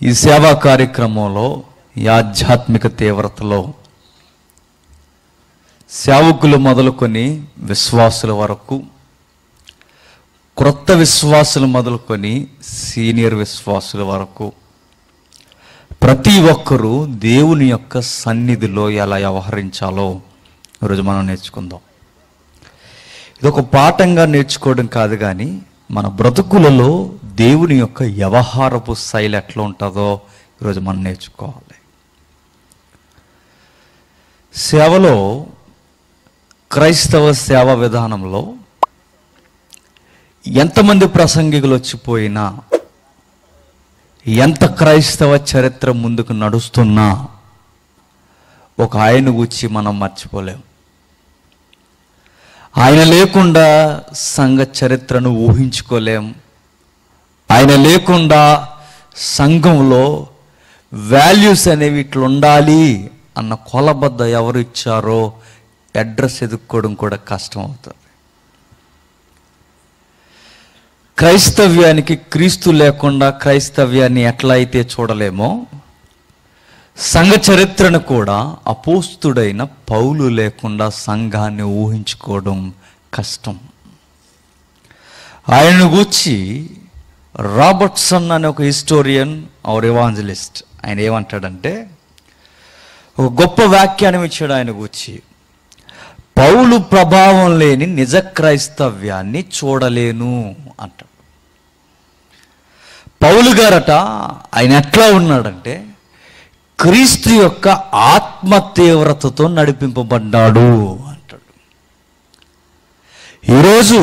ఈ సేవా కార్యక్రమంలో ఈ ఆధ్యాత్మిక తీవ్రతలో సేవకులు మొదలుకొని విశ్వాసుల వరకు, క్రొత్త విశ్వాసులు మొదలుకొని సీనియర్ విశ్వాసుల వరకు ప్రతి ఒక్కరూ దేవుని యొక్క సన్నిధిలో ఎలా వ్యవహరించాలో ఈరోజు మనం నేర్చుకుందాం. ఇదొక పాఠంగా నేర్చుకోవడం కాదు, కానీ మన బ్రతుకులలో దేవుని యొక్క వ్యవహారపు శైలి ఎట్లా ఉంటుందో ఈరోజు మనం నేర్చుకోవాలి. సేవలో, క్రైస్తవ సేవా విధానంలో ఎంతమంది ప్రసంగికులు వచ్చిపోయినా, ఎంత క్రైస్తవ చరిత్ర ముందుకు నడుస్తున్నా ఒక ఆయన గురించి మనం మర్చిపోలేం. ఆయన లేకుండా సంఘ చరిత్రను ఊహించుకోలేం. ఆయన లేకుండా సంఘంలో వాల్యూస్ అనేవి ఇట్లా ఉండాలి అన్న కొలబద్ద ఎవరు ఇచ్చారో అడ్రస్ ఎదుక్కోవడం కూడా కష్టం అవుతుంది. క్రైస్తవ్యానికి క్రీస్తు లేకుండా క్రైస్తవ్యాన్ని ఎట్లా అయితే చూడలేమో, సంఘ చరిత్రను కూడా అపోస్తుడైన పౌలు లేకుండా సంఘాన్ని ఊహించుకోవడం కష్టం. ఆయనను గూర్చి రాబర్ట్సన్ అనే ఒక హిస్టోరియన్ ఆర్ ఎవాంజలిస్ట్ ఆయన ఏమంటాడంటే, ఒక గొప్ప వ్యాఖ్యానం ఇచ్చాడు ఆయన గూర్చి. పౌలు ప్రభావం లేని నిజ క్రైస్తవ్యాన్ని చూడలేను అంటాడు. పౌలు గారట ఆయన ఎట్లా ఉన్నాడంటే, క్రీస్తు యొక్క ఆత్మ తీవ్రతతో నడిపింపబడ్డాడు అంటాడు. ఈరోజు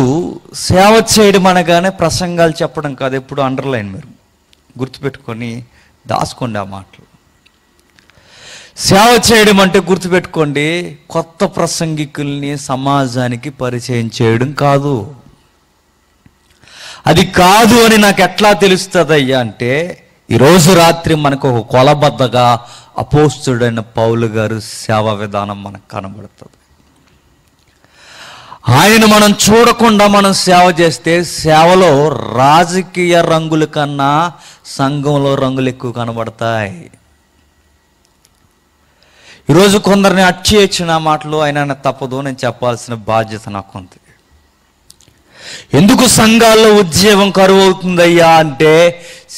సేవ చేయడం అనగానే ప్రసంగాలు చెప్పడం కాదు. ఎప్పుడు అండర్లైన్ మీరు గుర్తుపెట్టుకొని దాచుకోండి ఆ మాటలు. సేవ చేయడం అంటే గుర్తుపెట్టుకోండి, కొత్త ప్రసంగికుల్ని సమాజానికి పరిచయం చేయడం కాదు. అది కాదు అని నాకు ఎట్లా తెలుస్తుందయ్యా అంటే, ఈరోజు రాత్రి మనకు ఒక కొలబద్దగా అపోస్తుడైన పౌలు గారు సేవా విధానం మనకు కనబడుతుంది. ఆయన మనం చూడకుండా మనం సేవ చేస్తే సేవలో రాజకీయ రంగుల కన్నా సంఘంలో రంగులు ఎక్కువ కనబడతాయి. ఈరోజు కొందరిని అచ్చేయించిన మాటలు అయినా తప్పదు, నేను చెప్పాల్సిన బాధ్యత నాకు ఉంది. ఎందుకు సంఘాల్లో ఉద్యోగం కరువు అవుతుందయ్యా అంటే,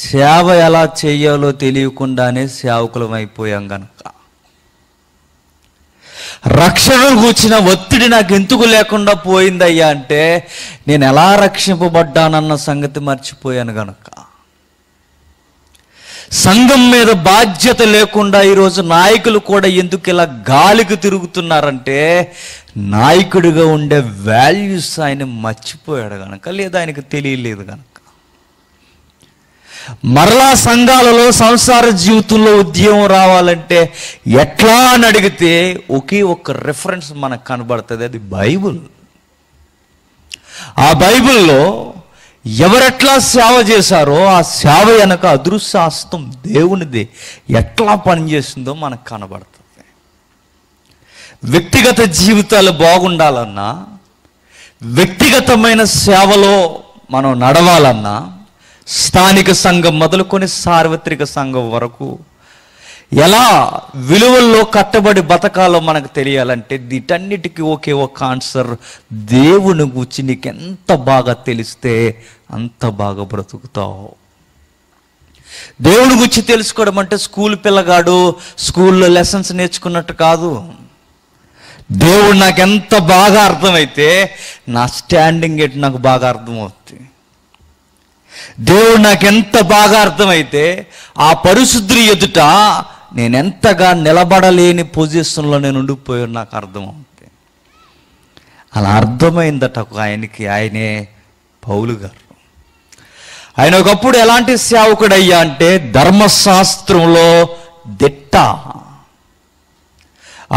సేవ ఎలా చేయాలో తెలియకుండానే సేవకులం అయిపోయాం గనక. రక్షణ కూర్చిన ఒత్తిడి నాకు ఎందుకు లేకుండా పోయిందయ్యా అంటే, నేను ఎలా రక్షింపబడ్డానన్న సంగతి మర్చిపోయాను గనక. సంఘం మీద బాధ్యత లేకుండా ఈరోజు నాయకులు కూడా ఎందుకు ఇలా గాలికి తిరుగుతున్నారంటే, నాయకుడిగా ఉండే వాల్యూస్ ఆయన మర్చిపోయాడు కనుక, లేదా ఆయనకు తెలియలేదు కనుక. మరలా సంఘాలలో సంసార జీవితంలో ఉద్యమం రావాలంటే ఎట్లా అని అడిగితే ఒకే ఒక్క రిఫరెన్స్ మనకు కనబడుతుంది, అది బైబుల్. ఆ బైబిల్లో ఎవరెట్లా సేవ చేశారో ఆ సేవ వెనక అదృశ్యాస్తం దేవునిది ఎట్లా పనిచేస్తుందో మనకు కనబడుతుంది. వ్యక్తిగత జీవితాలు బాగుండాలన్నా, వ్యక్తిగతమైన సేవలో మనం నడవాలన్నా, స్థానిక సంఘం మొదలుకొని సార్వత్రిక సంఘం వరకు ఎలా విలువల్లో కట్టబడి బతకాలో మనకు తెలియాలంటే వీటన్నిటికీ ఒకే ఒక ఆన్సర్, దేవుని గురించి నీకు ఎంత బాగా తెలిస్తే అంత బాగా బ్రతుకుతావు. దేవుని గురించి తెలుసుకోవడం అంటే స్కూల్ పిల్లగాడు స్కూల్లో లెసన్స్ నేర్చుకున్నట్టు కాదు. దేవుడు నాకు ఎంత బాగా అర్థమైతే నా స్టాండింగ్ ఎట్ నాకు బాగా అర్థమవుతుంది. దేవుడు నాకు ఎంత బాగా అర్థమైతే ఆ పరిశుద్ధుని ఎదుట నేను ఎంతగా నిలబడలేని పొజిషన్లో నేను ఉండిపోయాను నాకు అర్థమవుతుంది. అలా అర్థమైందట ఆయనకి, ఆయనే పౌలు గారు. ఆయన ఒకప్పుడు ఎలాంటి సేవకుడయ్యా అంటే ధర్మశాస్త్రంలో దిట్ట.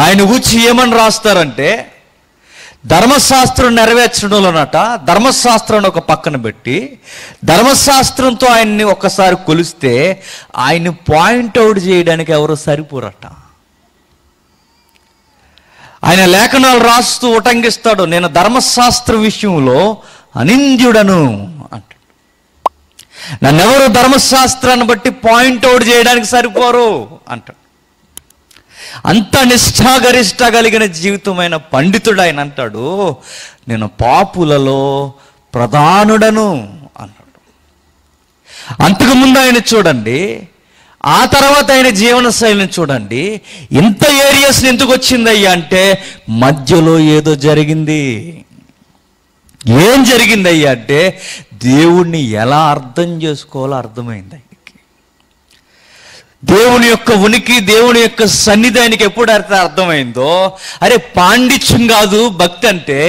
ఆయన గురించి ఏమని రాస్తారంటే, ధర్మశాస్త్రం నెరవేర్చడంలోనట ధర్మశాస్త్రాన్ని ఒక పక్కన పెట్టి ధర్మశాస్త్రంతో ఆయన్ని ఒకసారి కొలిస్తే ఆయన్ని పాయింట్అవుట్ చేయడానికి ఎవరు సరిపోరట. ఆయన లేఖనాలు రాస్తూ ఉటంకిస్తాడు, నేను ధర్మశాస్త్ర విషయంలో అనింద్యుడను అంటాడు. నన్నెవరు ధర్మశాస్త్రాన్ని బట్టి పాయింట్అవుట్ చేయడానికి సరిపోరు అంటాడు. అంత నిష్ఠాగరిష్ట కలిగిన జీవితమైన పండితుడు ఆయన అంటాడు, నేను పాపులలో ప్రధానుడను అన్నాడు. అంతకుముందు ఆయన చూడండి, ఆ తర్వాత ఆయన జీవన శైలిని చూడండి, ఇంత ఏరియాస్ ఎందుకు వచ్చిందయ్యా అంటే మధ్యలో ఏదో జరిగింది. ఏం జరిగిందయ్యా అంటే దేవుణ్ణి ఎలా అర్థం చేసుకోవాలో అర్థమైంది ఆయనకి. దేవుని యొక్క ఉనికి, దేవుని యొక్క సన్నిధి ఆయనకి ఎప్పుడైతే అర్థమైందో, అరే పాండిత్యం కాదు భక్తి అంటే,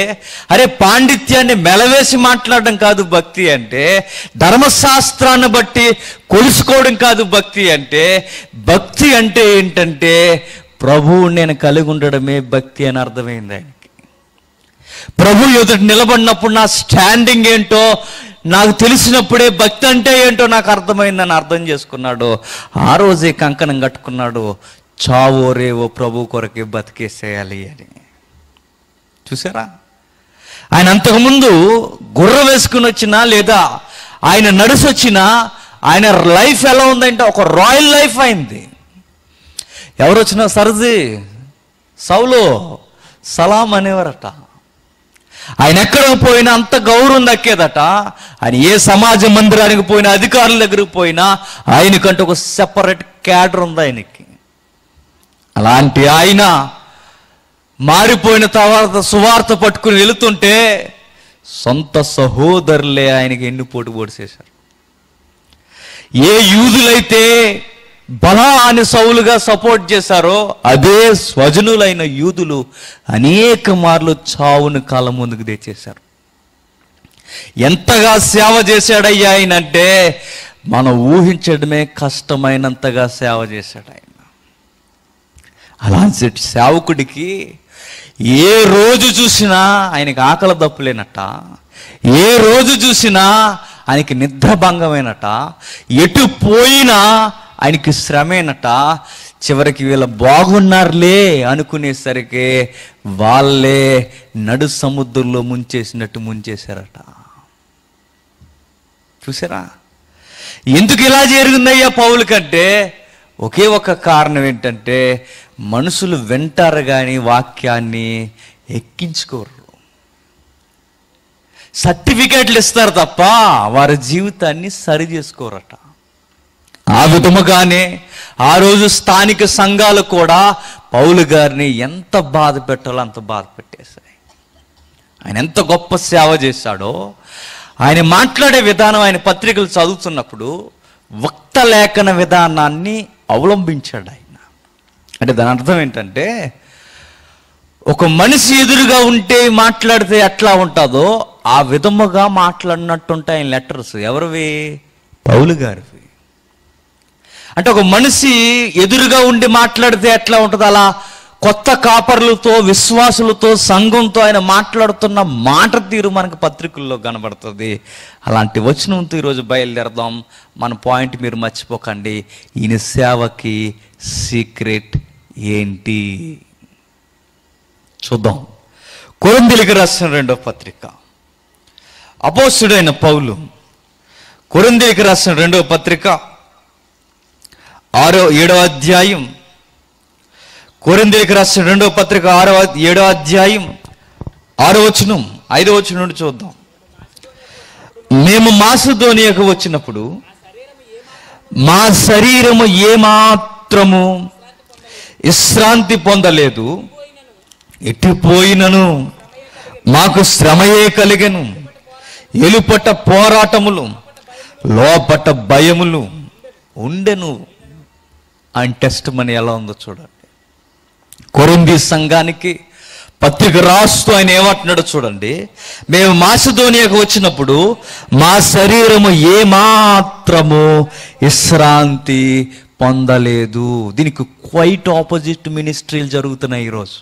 అరే పాండిత్యాన్ని మెలవేసి మాట్లాడడం కాదు భక్తి అంటే, ధర్మశాస్త్రాన్ని బట్టి కొలుసుకోవడం కాదు భక్తి అంటే, భక్తి అంటే ఏంటంటే ప్రభువు నేను కలిగి ఉండడమే భక్తి అని అర్థమైంది ఆయనకి. ప్రభు ఎదుట నిలబడినప్పుడు నా స్టాండింగ్ ఏంటో నాకు తెలిసినప్పుడే భక్తి అంటే ఏంటో నాకు అర్థమైందని అర్థం చేసుకున్నాడు. ఆ రోజే కంకణం కట్టుకున్నాడు, చావో రేవో ప్రభు కొరకే బతికేసేయాలి అని. చూసారా, ఆయన అంతకుముందు గుర్ర వేసుకుని వచ్చినా లేదా ఆయన నడిచి వచ్చినా ఆయన లైఫ్ ఎలా ఉందంటే ఒక రాయల్ లైఫ్ అయింది. ఎవరు వచ్చినా సరది సౌలు సలాం అనేవారట. ఆయన ఎక్కడ పోయినా అంత గౌరవం దక్కేదట. ఆయన ఏ సమాజ మందిరానికి పోయినా, అధికారుల దగ్గరికి పోయినా ఆయనకంటే ఒక సెపరేట్ క్యాడర్ ఉంది ఆయనకి. అలాంటి ఆయన మారిపోయిన తర్వాత సువార్త పట్టుకుని వెళుతుంటే సొంత సహోదరులే ఆయనకి ఎన్ని పోటు పొడిచేశారు. ఏ యూదులైతే బలా అని సౌలుగా సపోర్ట్ చేశారో అదే స్వజనులైన యూదులు అనేక మార్లు చావును కాలం ముందుకు తెచ్చేశారు. ఎంతగా సేవ చేశాడయ్యా ఆయన అంటే మనం ఊహించడమే కష్టమైనంతగా సేవ చేశాడు ఆయన. అలాంటి సేవకుడికి ఏ రోజు చూసినా ఆయనకి ఆకలి దప్పులేనట, ఏ రోజు చూసినా ఆయనకి నిద్రభంగమైనట, ఎటు పోయినా ఆయనకి శ్రమేనట. చివరికి వీళ్ళ బాగున్నారులే అనుకునేసరికి వాళ్ళే నడు సముద్రంలో ముంచేసినట్టు ముంచేశారట. చూసారా, ఎందుకు ఇలా జరిగిందయ్యా పౌలు కంటే ఒకే ఒక కారణం ఏంటంటే మనుషులు వింటారు కానీ వాక్యాన్ని ఎక్కించుకోరు. సర్టిఫికేట్లు ఇస్తారు తప్ప వారి జీవితాన్ని సరి చేసుకోరట. ఆ విధముగానే ఆ రోజు స్థానిక సంఘాలు కూడా పౌలు గారిని ఎంత బాధ పెట్టాలో అంత బాధ పెట్టేశాయి. ఆయన ఎంత గొప్ప సేవ చేశాడో, ఆయన మాట్లాడే విధానం, ఆయన పత్రికలు చదువుతున్నప్పుడు వక్త లేఖన విధానాన్ని అవలంబించాడు ఆయన. అంటే దాని అర్థం ఏంటంటే ఒక మనిషి ఎదురుగా ఉంటే మాట్లాడితే ఎట్లా ఉంటుందో ఆ విధముగా మాట్లాడినట్టుంటాయి ఆయన లెటర్స్. ఎవరివి? పౌలు గారివి. అంటే ఒక మనిషి ఎదురుగా ఉండి మాట్లాడితే ఎట్లా ఉంటుంది, అలా కొత్త కాపర్లతో, విశ్వాసులతో, సంఘంతో ఆయన మాట్లాడుతున్న మాట తీరు మనకు పత్రికల్లో కనబడుతుంది. అలాంటి వచనంతో ఈరోజు బయలుదేరదాం. మన పాయింట్ మీరు మర్చిపోకండి. ఈయన సేవకి సీక్రెట్ ఏంటి చూద్దాం. కొరింథీయులకు రాసిన 2వ పత్రిక, అపోస్తలుడైన పౌలు కొరింథీయులకు రాసిన 2వ పత్రిక 7వ అధ్యాయం, కొరింథీయులకు రాసిన 2వ పత్రిక 7వ అధ్యాయం 6వ వచనం 5వ వచనం నుండి చూద్దాం. మేము మాసిదోనియాకు వచ్చినప్పుడు మా శరీరము ఏమాత్రము విశ్రాంతి పొందలేదు, ఎట్టిపోయినను మాకు శ్రమయే కలిగెను. ఎలుపట పోరాటములు, లోపట భయములు ఉండెను. ఆయన టెస్ట్ మనీ ఎలా ఉందో చూడండి. కొరింథీ సంఘానికి పత్రిక రాస్తూ ఆయన ఏమంటున్నాడో చూడండి. మేము మాసిదోనియాకు వచ్చినప్పుడు మా శరీరము ఏమాత్రము విశ్రాంతి పొందలేదు. దీనికి క్వైట్ ఆపోజిట్ మినిస్ట్రీలు జరుగుతున్నాయి ఈరోజు.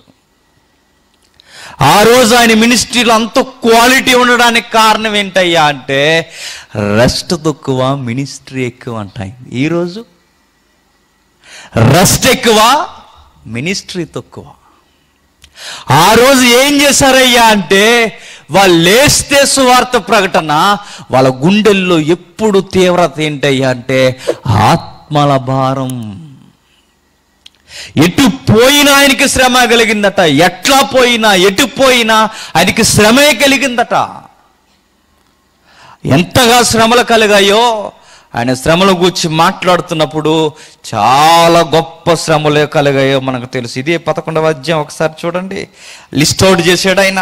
ఆ రోజు ఆయన మినిస్ట్రీలో అంత క్వాలిటీ ఉండడానికి కారణం ఏంటయ్యా అంటే రెస్ట్ తక్కువ, మినిస్ట్రీ ఎక్కువ అంటాయి. ఈరోజు రెస్ట్ ఎక్కువ, మినిస్ట్రీ తక్కువ. ఆ రోజు ఏం చేశారయ్యా అంటే వాళ్ళు లేస్తే సువార్త ప్రకటన, వాళ్ళ గుండెల్లో ఎప్పుడు తీవ్రత ఏంటయ్యా అంటే ఆత్మల భారం. ఎటు పోయినా ఆయనకి శ్రమ కలిగిందట. ఎట్లా పోయినా ఎటు పోయినా ఆయనకి శ్రమే కలిగిందట. ఎంతగా శ్రమలు కలిగాయో ఆయన శ్రమల గురించి మాట్లాడుతున్నప్పుడు చాలా గొప్ప శ్రమలే కలిగాయో మనకు తెలుసు. ఇదే 11వ అధ్యాయం ఒకసారి చూడండి, లిస్ట్ అవుట్ చేశాడు ఆయన.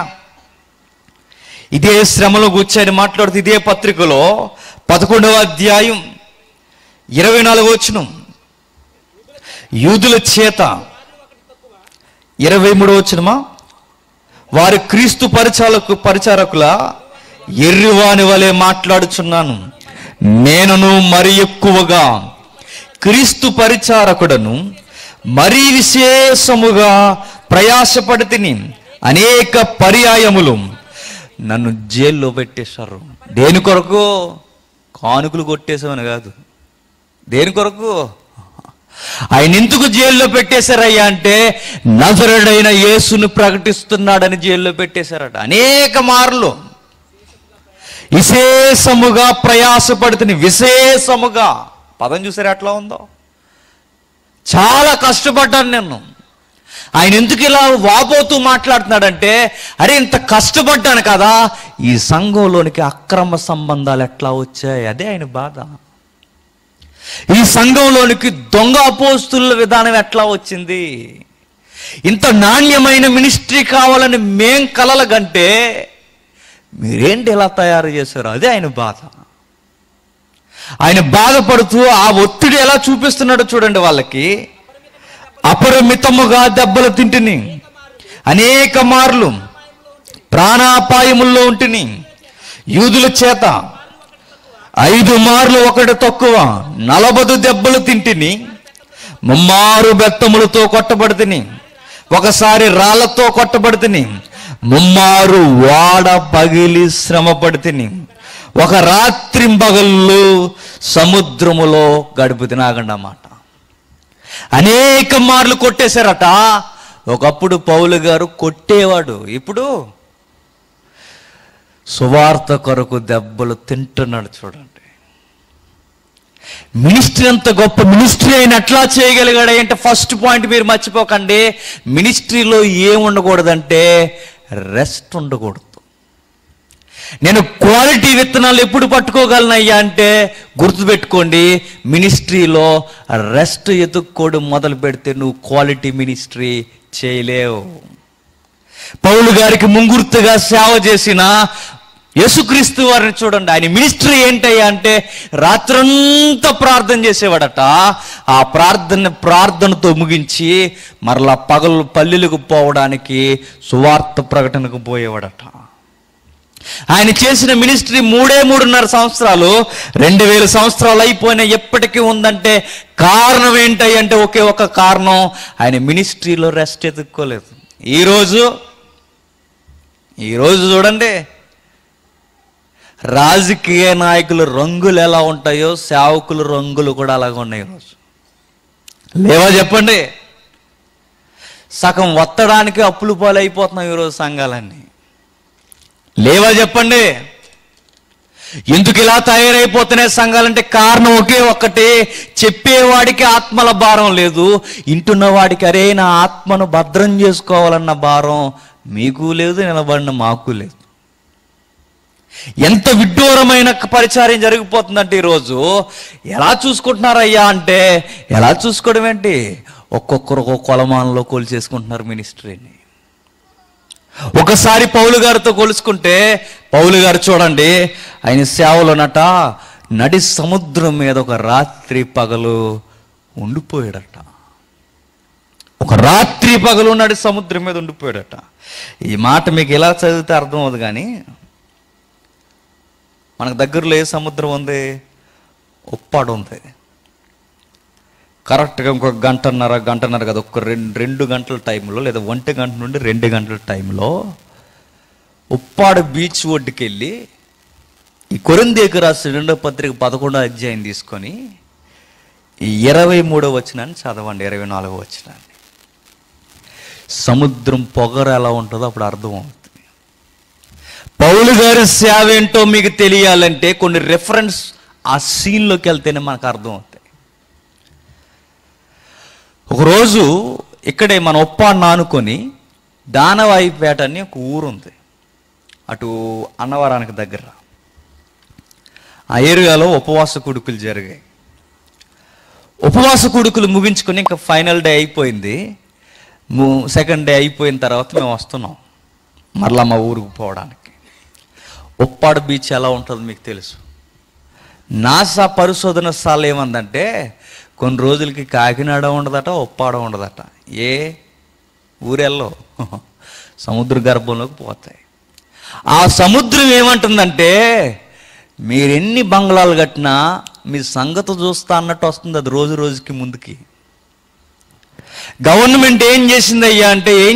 ఇదే శ్రమల గురించి ఆయన మాట్లాడుతూ ఇదే పత్రికలో 11వ అధ్యాయం 24వ వచనం, యూదుల చేత 23వ వచనమా, వారి క్రీస్తు పరిచారకుల ఎర్రివాని వలె మాట్లాడుచున్నాను, నేనును మరి ఎక్కువగా క్రీస్తు పరిచారకుడను మరీ విశేషముగా ప్రయాసపడితిని, అనేక పర్యాయములు నన్ను జైల్లో పెట్టేశారు. దేని కొరకు? కానుకలు కొట్టేసామని కాదు. దేని కొరకు? ఆయన ఎందుకు జైల్లో పెట్టేశారయ్యా అంటే నజరుడైన యేసును ప్రకటిస్తున్నాడని జైల్లో పెట్టేశారట. అనేక మార్లు విశేషముగా ప్రయాసపడుతుంది. విశేషముగా పదం చూసారు ఎట్లా ఉందో. చాలా కష్టపడ్డాను నేను. ఆయన ఎందుకు ఇలా వాపోతూ మాట్లాడుతున్నాడంటే, అరే ఇంత కష్టపడ్డాను కదా, ఈ సంఘంలోనికి అక్రమ సంబంధాలు ఎట్లా వచ్చాయి, అదే ఆయన బాధ. ఈ సంఘంలోనికి దొంగ అపోస్తుల విధానం ఎట్లా వచ్చింది, ఇంత నాణ్యమైన మినిస్ట్రీ కావాలని మేం కలలగంటే మీరేంటి ఇలా తయారు చేశారు, అదే ఆయన బాధ. ఆయన బాధపడుతూ ఆ ఒత్తిడి ఎలా చూపిస్తున్నాడో చూడండి. వాళ్ళకి అపరిమితముగా దెబ్బలు తింటిని, అనేక మార్లు ప్రాణాపాయముల్లో ఉంటిని, యూదుల చేత 5 మార్లు ఒకటి తక్కువ 40 దెబ్బలు తింటిని, ముమ్మారు బెత్తములతో కొట్టబడితిని, ఒకసారి రాళ్లతో కొట్టబడితిని, ముమ్మారు వాడ పగిలి శ్రమ పడితిని, ఒక రాత్రింబగళ్ళు సముద్రములో గడుపుతిని. ఆగండి అన్నమాట. అనేక మార్లు కొట్టేశారట. ఒకప్పుడు పౌలు గారు కొట్టేవాడు, ఇప్పుడు సువార్త కొరకు దెబ్బలు తింటున్నాడు. చూడండి, మినిస్ట్రీ అంత గొప్ప మినిస్ట్రీ అయిన ఎట్లా చేయగలిగాడు అంటే, ఫస్ట్ పాయింట్ మీరు మర్చిపోకండి, మినిస్ట్రీలో ఏముండకూడదంటే రెస్ట్ ఉండకూడదు. నేను క్వాలిటీ విత్తనాలు ఎప్పుడు పట్టుకోగలనయ్యా అంటే గుర్తుపెట్టుకోండి, మినిస్ట్రీలో రెస్ట్ ఎదుక్కోవడం మొదలు పెడితే నువ్వు క్వాలిటీ మినిస్ట్రీ చేయలేవు. పౌలు గారికి ముంగుర్తుగా సేవ చేసిన యేసుక్రీస్తు వారిని చూడండి. ఆయన మినిస్ట్రీ ఏంటయ్యా అంటే రాత్రంతా ప్రార్థన చేసేవాడట. ఆ ప్రార్థనతో ముగించి మరలా పగలు పల్లెలకు పోవడానికి సువార్త ప్రకటనకు పోయేవాడట. ఆయన చేసిన మినిస్ట్రీ 3.5 సంవత్సరాలు. 2000 సంవత్సరాలు అయిపోయినా ఎప్పటికీ ఉందంటే కారణం ఏంటి అంటే ఒకే ఒక కారణం, ఆయన మినిస్ట్రీలో రెస్ట్ ఎదుక్కోలేదు. ఈరోజు చూడండి, రాజకీయ నాయకుల రంగులు ఎలా ఉంటాయో సేవకుల రంగులు కూడా అలాగే ఉన్నాయి. ఈరోజు లేవా చెప్పండి? సగం వత్తడానికి అప్పులు పాలైపోతున్నాం ఈరోజు సంఘాలన్నీ. లేవా చెప్పండి? ఎందుకు ఇలా తయారైపోతున్నాయి సంఘాలంటే కారణం ఒకే ఒక్కటి, చెప్పేవాడికి ఆత్మల భారం లేదు, ఇంటున్న వాడికి అరే నా ఆత్మను భద్రం చేసుకోవాలన్న భారం మీకు లేదు, నిలబడిన మాకు లేదు. ఎంత విడ్డూరమైన పరిచర్య జరిగిపోతుందంటే ఈరోజు. ఎలా చూసుకుంటున్నారయ్యా అంటే, ఎలా చూసుకోవడం ఏంటి, ఒక్కొక్కరు ఒక్కొక్క కొలమానంలో కొలిచేసుకుంటున్నారు మినిస్ట్రీని. ఒకసారి పౌలు గారితో కొలుసుకుంటే, పౌలు గారు చూడండి ఆయన సేవలోనట నడి సముద్రం మీద ఒక రాత్రి పగలు ఉండిపోయాడట. ఒక రాత్రి పగలు నడి సముద్రం మీద ఉండిపోయాడట. ఈ మాట మీకు ఎలా చదివితే అర్థం అవుతుంది, కానీ మనకు దగ్గరలో ఏ సముద్రం ఉంది? ఉప్పాడు ఉంది. కరెక్ట్గా ఇంకొక గంటన్నర కదా, ఒక 2 గంటల టైంలో లేదా 1 గంట నుండి 2 గంటల టైంలో ఉప్పాడు బీచ్ ఒడ్డుకి వెళ్ళి ఈ కొరింథీయులకు రాసిన 2వ పత్రిక 11వ అధ్యాయం తీసుకొని ఈ 23వ వచనాన్ని చదవండి, 24వ వచనాన్ని. సముద్రం పొగరు ఎలా ఉంటుందో అప్పుడు అర్థమవుతుంది. పౌలు గారి సేవ ఏంటో మీకు తెలియాలంటే కొన్ని రెఫరెన్స్ ఆ సీన్లోకి వెళ్తేనే మనకు అర్థం అవుతాయి. ఒకరోజు ఇక్కడే మన ఉప్పాన్ని ఆనుకొని దానవాయిపేట అని ఒక ఊరుంది, అటు అన్నవరానికి దగ్గర. ఆ ఏరియాలో ఉపవాస కూడుకులు జరిగాయి. ఉపవాస కూడుకులు ముగించుకొని ఇంకా ఫైనల్ డే అయిపోయింది. సెకండ్ డే అయిపోయిన తర్వాత మేము వస్తున్నాం మరలా మా ఊరికి పోవడానికి. ఉప్పాడు బీచ్ ఎలా ఉంటుందో మీకు తెలుసు. నాసా పరిశోధనశాల ఏమందంటే కొన్ని రోజులకి కాకినాడ ఉండదట, ఉప్పాడ ఉండదట. ఏ ఊరెల్లో సముద్ర గర్భంలోకి పోతాయి. ఆ సముద్రం ఏమంటుందంటే మీరెన్ని బంగ్లాలు కట్టినా మీ సంగతి చూస్తా అన్నట్టు వస్తుంది. అది రోజు రోజుకి ముందుకి. గవర్నమెంట్ ఏం చేసింది అయ్యా అంటే ఏం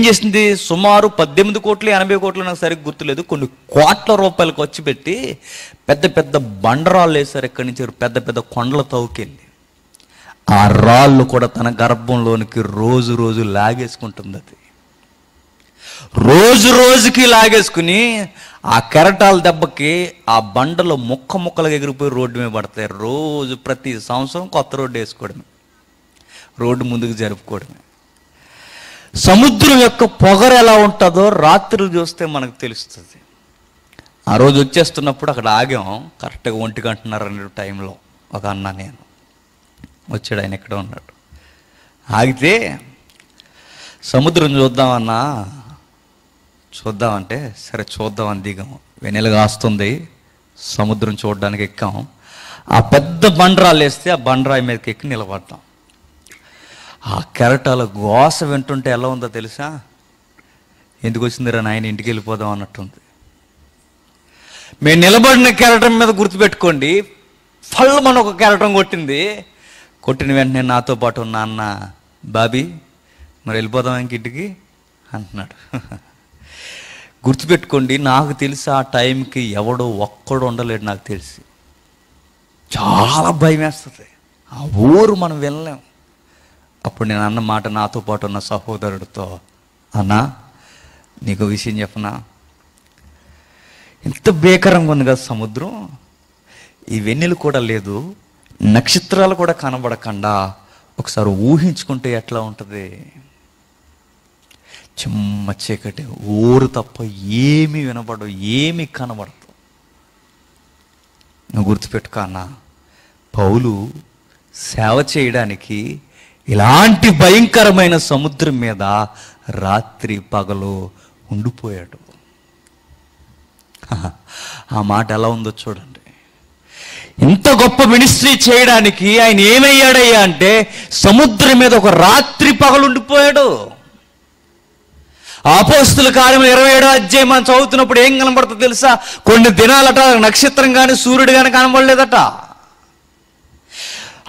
చేసింది సుమారు 18 కోట్లు 80 కోట్లు నాకు సరిగ్గా గుర్తులేదు, కొన్ని కోట్ల రూపాయలకు వచ్చి పెట్టి పెద్ద పెద్ద బండరాళ్ళు వేశారు. ఎక్కడి నుంచి పెద్ద పెద్ద కొండల తవ్వుకెళ్ళి ఆ రాళ్ళు కూడా తన గర్భంలోనికి రోజు రోజు లాగేసుకుంటుంది. అది రోజు రోజుకి లాగేసుకుని ఆ కెరటాల దెబ్బకి ఆ బండలు ముక్కలుగా ఎగిరిపోయి రోడ్డు మీద పడతాయి. రోజు ప్రతి సంవత్సరం కొత్త రోడ్డు వేసుకోవడమే, రోడ్డు ముందుకు జరుపుకోవడమే. సముద్రం యొక్క పొగరు ఎలా ఉంటుందో రాత్రులు చూస్తే మనకు తెలుస్తుంది. ఆ రోజు వచ్చేస్తున్నప్పుడు అక్కడ ఆగాం. కరెక్ట్గా 1:30 టైంలో ఒక అన్న నేను వచ్చాడు. ఆయన ఎక్కడ ఉన్నాడు. ఆగితే సముద్రం చూద్దామంటే సరే చూద్దామని దిగాము. వెన్నెల కాస్తుంది, సముద్రం చూడడానికి ఎక్కాం. ఆ పెద్ద బండరాలు వేస్తే ఆ బండరాయి మీదకి ఎక్కి నిలబడ్డాం. ఆ కెరటాల గోస వింటుంటే ఎలా ఉందో తెలుసా? ఎందుకు వచ్చిందిరా నాయన, ఇంటికి వెళ్ళిపోదాం అన్నట్టుంది. మేము నిలబడిన కెరటం మీద గుర్తుపెట్టుకోండి, ఫళ్ళు మన ఒక కెరటం కొట్టిన వెంటనే నాతో పాటు ఉన్న అన్న, బాబీ మరి వెళ్ళిపోదాం ఇంటికి అంటున్నాడు. గుర్తుపెట్టుకోండి, నాకు తెలిసి ఆ టైంకి ఎవడో ఒక్కడు ఉండలేడు. నాకు తెలిసి చాలా భయం వేస్తుంది. ఆ ఊరు మనం వెళ్ళలేం. అప్పుడు నేను అన్న మాట నాతో పాటు ఉన్న సహోదరుడితో, అన్నా నీకు విషయం చెప్పనా, ఇంత భీకరంగా ఉంది కదా సముద్రం, ఈ వెన్నెలు కూడా లేదు, నక్షత్రాలు కూడా కనబడకుండా ఒకసారి ఊహించుకుంటే ఎట్లా ఉంటుంది? చెమ్మ చీకటి, ఊరు తప్ప ఏమీ వినపడవు, ఏమీ కనబడదు. నువ్వు గుర్తుపెట్టుకో అన్న, పౌలు సేవ చేయడానికి ఇలాంటి భయంకరమైన సముద్రం మీద రాత్రి పగలు ఉండిపోయాడు. ఆ మాట ఎలా ఉందో చూడండి. ఇంత గొప్ప మినిస్ట్రీ చేయడానికి ఆయన ఏమయ్యాడయ్యా అంటే సముద్రం మీద ఒక రాత్రి పగలు ఉండిపోయాడు. అపోస్తలుల కార్యములు 27వ అధ్యాయం మనం చదువుతున్నప్పుడు ఏం కనబడుతుందో తెలుసా? కొన్ని దినాలట నక్షత్రం కానీ సూర్యుడు కానీ కనబడలేదట.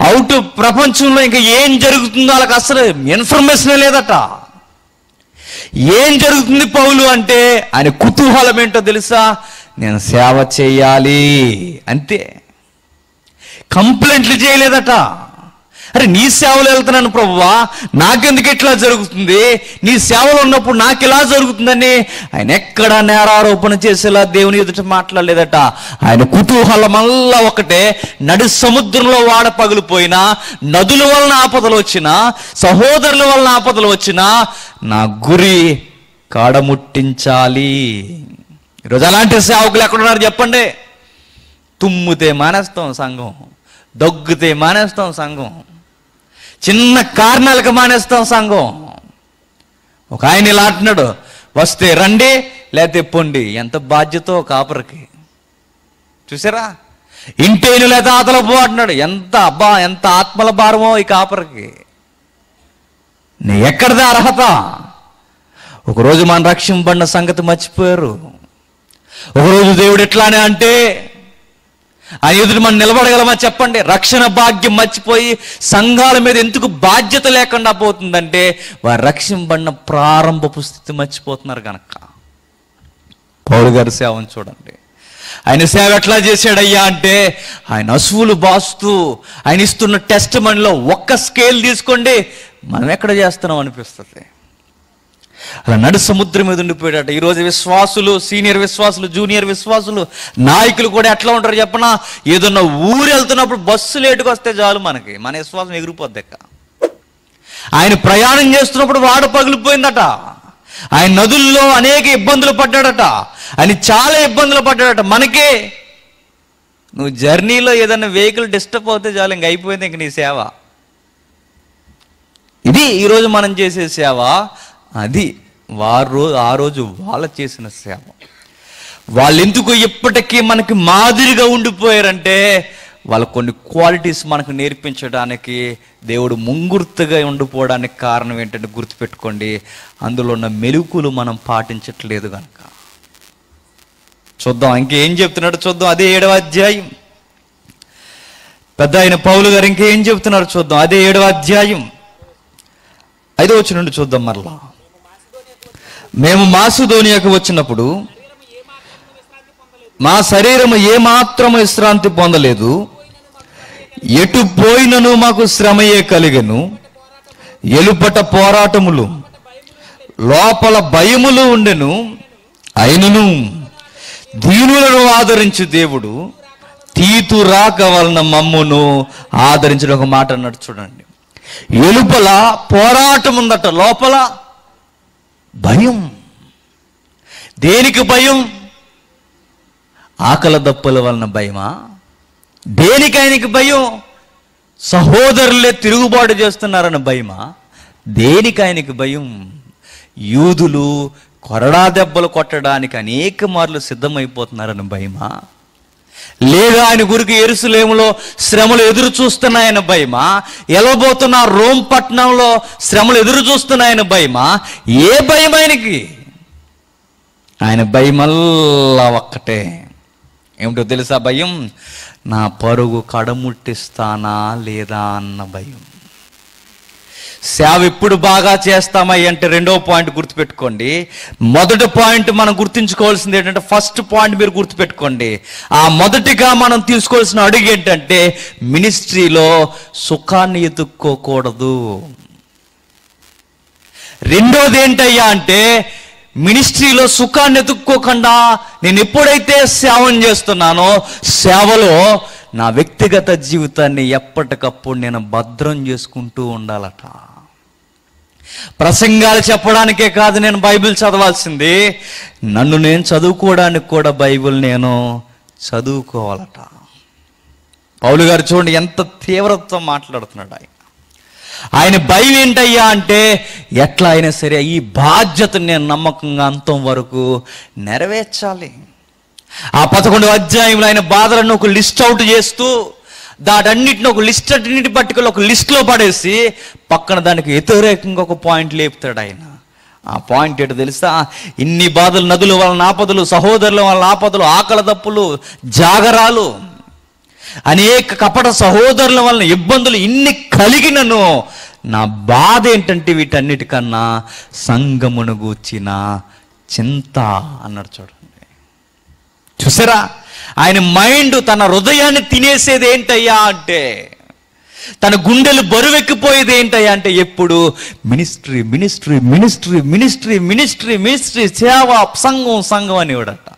అవుట్ ప్రపంచంలో ఇంకా ఏం జరుగుతుందో వాళ్ళకి అసలు ఇన్ఫర్మేషన్ లేదట. ఏం జరుగుతుంది పౌలు అంటే ఆయన కుతూహలం ఏంటో తెలుసా? నేను సేవ చేయాలి అంతే. కంప్లైంట్లు చేయలేదట. అరే నీ సేవలు వెళ్తున్నాను ప్రభువా, నాకెందుకు ఇట్లా జరుగుతుంది, నీ సేవలు ఉన్నప్పుడు నాకు ఇలా జరుగుతుందని ఆయన ఎక్కడ నేరారోపణ చేసేలా దేవుని ఎదుట మాట్లాడలేదట. ఆయన కుతూహలం మళ్ళా ఒకటే, నడి సముద్రంలో వాడ పగిలిపోయినా, నదుల వలన ఆపదలు వచ్చినా, సహోదరుల వలన ఆపదలు వచ్చినా నా గురి కాడముట్టించాలి. ఈరోజు అలాంటి సేవకులు ఎక్కడున్నారు చెప్పండి? తుమ్మితే మానేస్తాం సంఘం, దగ్గితే మానేస్తాం సంఘం, చిన్న కారణాలకు మానేస్తాం సంఘం. ఒక ఆయన ఇలా అంటున్నాడు, వస్తే రండి లేకపోతే పొండి. ఎంత బాధ్యతో కాపరికి, చూసారా? ఇంటేను లేదా ఆతల పో అంటున్నాడు. ఎంత ఆత్మల భారమో ఈ కాపరికి. నీ ఎక్కడిదా అర్హత? ఒకరోజు మన రక్షింపబడిన సంగతి మర్చిపోయారు. ఒకరోజు దేవుడు ఎట్లానే అంటే ఆయన ఎదురు మనం నిలబడగలమా చెప్పండి? రక్షణ భాగ్యం మర్చిపోయి సంఘాల మీద ఎందుకు బాధ్యత లేకుండా పోతుందంటే వారు రక్షింపబడిన ప్రారంభపు స్థితి మర్చిపోతున్నారు కనుక. పౌలు గారి సేవను చూడండి. ఆయన సేవ ఎట్లా చేశాడయ్యా అంటే ఆయన అసువులు బాస్తూ ఆయన ఇస్తున్న టెస్ట్ మనీలో ఒక్క స్కేల్ తీసుకోండి, మనం ఎక్కడ చేస్తున్నాం అనిపిస్తుంది. అలా నడు సముద్రం మీద ఉండిపోయాడట. ఈరోజు విశ్వాసులు, సీనియర్ విశ్వాసులు, జూనియర్ విశ్వాసులు, నాయకులు కూడా ఎట్లా ఉంటారు చెప్పనా? ఏదన్నా ఊరు వెళ్తున్నప్పుడు బస్సు లేటుగా వస్తే చాలు మన విశ్వాసం ఎగిరిపోద్ది. ఆయన ప్రయాణం చేస్తున్నప్పుడు వాడ పగిలిపోయిందట. ఆయన నదుల్లో అనేక ఇబ్బందులు పడ్డాడట. ఆయన చాలా ఇబ్బందులు పడ్డాడట. మనకే నువ్వు జర్నీలో ఏదైనా వెహికల్ డిస్టర్బ్ అవుతే చాలు, ఇంక అయిపోయింది ఇంక నీ సేవ. ఇది ఈరోజు మనం చేసే సేవ. అది ఆ రోజు వాళ్ళు చేసిన సేవ. వాళ్ళు ఎందుకు ఇప్పటికీ మనకి మాదిరిగా ఉండిపోయారంటే వాళ్ళ కొన్ని క్వాలిటీస్ మనకు నేర్పించడానికి, దేవుడు ముంగుర్తుగా ఉండిపోవడానికి కారణం ఏంటంటే గుర్తుపెట్టుకోండి, అందులో ఉన్న మెలుకులు మనం పాటించట్లేదు కనుక. చూద్దాం ఇంకేం చెప్తున్నాడు చూద్దాం. అదే 7వ అధ్యాయం. పెద్ద ఆయన పౌలు గారు ఇంకేం చెప్తున్నారు చూద్దాం. అదే 7వ అధ్యాయం 5వ వచనం నుండి చూద్దాం. మరలా, మేము మాసిదోనియాకు వచ్చినప్పుడు మా శరీరము ఏమాత్రము విశ్రాంతి పొందలేదు. ఎటు పోయినను మాకు శ్రమయే కలిగెను. ఎలుపట పోరాటములు, లోపల భయములు ఉండెను. అయినను దీనులను ఆదరించి దేవుడు తీతు రాక వలన మమ్మును ఆదరించిన ఒక మాట అన్నాడు చూడండి. ఎలుపల పోరాటం ఉందట, లోపల భయం. దేనికి భయం? ఆకలి దప్పుల వలన భయమా? దేనికి ఆయనకి భయం? సహోదరులే తిరుగుబాటు చేస్తున్నారన్న భయమా? దేనికి ఆయనకి భయం? యూదులు కొరడా దెబ్బలు కొట్టడానికి అనేక మార్లు సిద్ధమైపోతున్నారని భయమా? లేదా ఆయన గురికి యెరూషలేములో శ్రమలు ఎదురు చూస్తున్నాయన భయమా? ఎలబోతున్న రోమ్ పట్టణంలో శ్రమలు ఎదురు చూస్తున్నాయన భయమా? ఏ భయం ఆయనకి? ఆయన భయమల్లా ఒక్కటే. ఏమిటో తెలుసా భయం? నా పరుగు కడముట్టిస్తానా లేదా అన్న భయం. సేవ ఎప్పుడు బాగా చేస్తామా అంటే 2వ పాయింట్ గుర్తుపెట్టుకోండి. మొదటి పాయింట్ మనం గుర్తుంచుకోవాల్సింది ఏంటంటే, ఫస్ట్ పాయింట్ మీరు గుర్తుపెట్టుకోండి. ఆ మొదటిగా మనం తీసుకోవాల్సిన అడుగు ఏంటంటే, మినిస్ట్రీలో సుఖాన్ని ఎత్తుక్కోకూడదు. రెండోది ఏంటయ్యా అంటే, మినిస్ట్రీలో సుఖాన్ని ఎత్తుక్కోకుండా నేను ఎప్పుడైతే సేవను చేస్తున్నానో, సేవలో నా వ్యక్తిగత జీవితాన్ని ఎప్పటికప్పుడు నేను భద్రం చేసుకుంటూ ఉండాలట. ప్రసంగాలు చెప్పడానికే కాదు నేను బైబిల్ చదవాల్సింది, నన్ను నేను చదువుకోవడానికి కూడా బైబిల్ నేను చదువుకోవాలట. పౌలు గారు చూడండి ఎంత తీవ్రతతో మాట్లాడుతున్నాడు. ఆయన భయం ఏంటయ్యా అంటే, ఎట్లా అయినా సరే ఈ బాధ్యతను నేను నమ్మకంగా అంతం వరకు నెరవేర్చాలి. ఆ 11వ అధ్యాయంలో ఆయన బాధలను ఒక లిస్ట్ అవుట్ చేస్తూ, దాటన్నిటిని ఒక లిస్ట్, అన్నిటి పట్టుకుని ఒక లిస్ట్లో పడేసి పక్కన దానికి వ్యతిరేకంగా ఒక పాయింట్ లేపుతాడు ఆయన. ఆ పాయింట్ ఏంటో తెలుసా? ఇన్ని బాధలు, నదుల వలన ఆపదలు, సహోదరుల వలన ఆపదలు, ఆకలి దప్పులు, జాగరాలు, అనేక కపట సహోదరుల వలన ఇబ్బందులు ఇన్ని కలిగినను నా బాధ ఏంటంటే వీటన్నిటికన్నా సంఘమును గూర్చిన చింత అన్నాడు. చూడండి, చూసారా? ఆయన మైండ్, తన హృదయాన్ని తినేసేది ఏంటయ్యా అంటే, తన గుండెలు బరువెక్కిపోయేది ఏంటయ్యా అంటే, ఎప్పుడు ministry ministry ministry ministry ministry ministry, సేవ, సంఘం సంఘం అనేవాడట.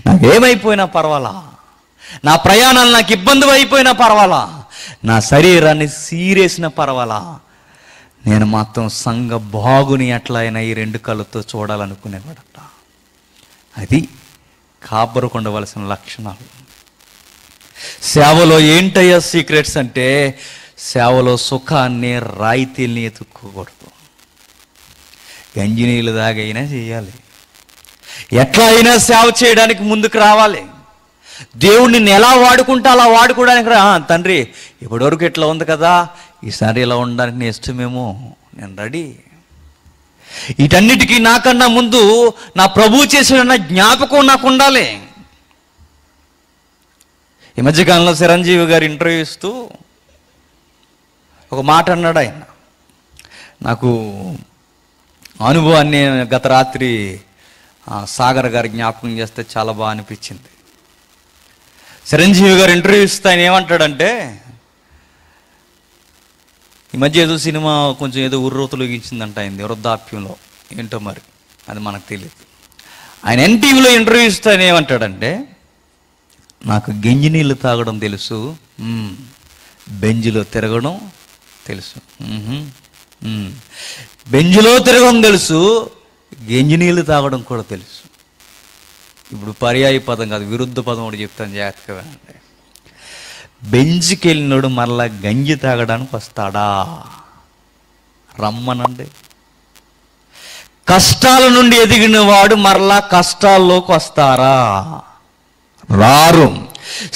నాకేమైపోయినా పర్వాలా, నా ప్రయాణాలు నాకు ఇబ్బంది అయిపోయినా పర్వాలా, నా శరీరాన్ని సీరేసిన పర్వాలా, నేను మాత్రం సంఘ బాగుని ఎట్లా అయినా ఈ 2 కళ్ళతో చూడాలనుకునేవాడట. అది కాపరికి ఉండవలసిన లక్షణాలు. సేవలో ఏంటయ్యా సీక్రెట్స్ అంటే, సేవలో సుఖాన్ని, రాయితీల్ని ఎత్తుక్కోకూడదు. గంజినీళ్ళు దాగైనా చేయాలి, ఎట్లా అయినా సేవ చేయడానికి ముందుకు రావాలి. దేవుడిని ఎలా వాడుకుంటే అలా వాడుకోవడానికి తండ్రి ఇప్పటివరకు ఇట్లా ఉంది కదా, ఈసారి ఇలా ఉండడానికి నీ ఇష్టమేమో, నేను రెడీ. వీటన్నిటికీ నాకన్నా ముందు నా ప్రభువు చేసిన జ్ఞాపకం నాకు ఉండాలి. ఈ మధ్యకాలంలో చిరంజీవి గారు ఇంటర్వ్యూ ఇస్తూ ఒక మాట అన్నాడు. ఆయన నాకు అనుభవాన్ని గత రాత్రి సాగర్ గారి జ్ఞాపకం చేస్తే చాలా బాగా అనిపించింది. చిరంజీవి గారు ఇంటర్వ్యూ ఇస్తే ఆయన ఏమంటాడంటే, ఈ మధ్య ఏదో సినిమా కొంచెం ఏదో ఉర్రూతలుగించిందంట అయింది వృద్ధాప్యంలో, ఏంటో మరి అది మనకు తెలియదు. ఆయన ఎన్టీవీలో ఇంటర్వ్యూ ఇస్తాను ఏమంటాడంటే, నాకు గంజి నీళ్ళు తాగడం తెలుసు, బెంజిలో తిరగడం తెలుసు, బెంజిలో తిరగడం తెలుసు, గంజి నీళ్ళు తాగడం కూడా తెలుసు. ఇప్పుడు పర్యాయ పదం కాదు, విరుద్ధ పదం ఒకటి చెప్తాను జాగ్రత్తగా. అంటే బెంజికి వెళ్ళినోడు మరలా గంజి తాగడానికి వస్తాడా? రమ్మనండి. కష్టాల నుండి ఎదిగిన వాడు మరలా కష్టాల్లోకి వస్తారా? రారు.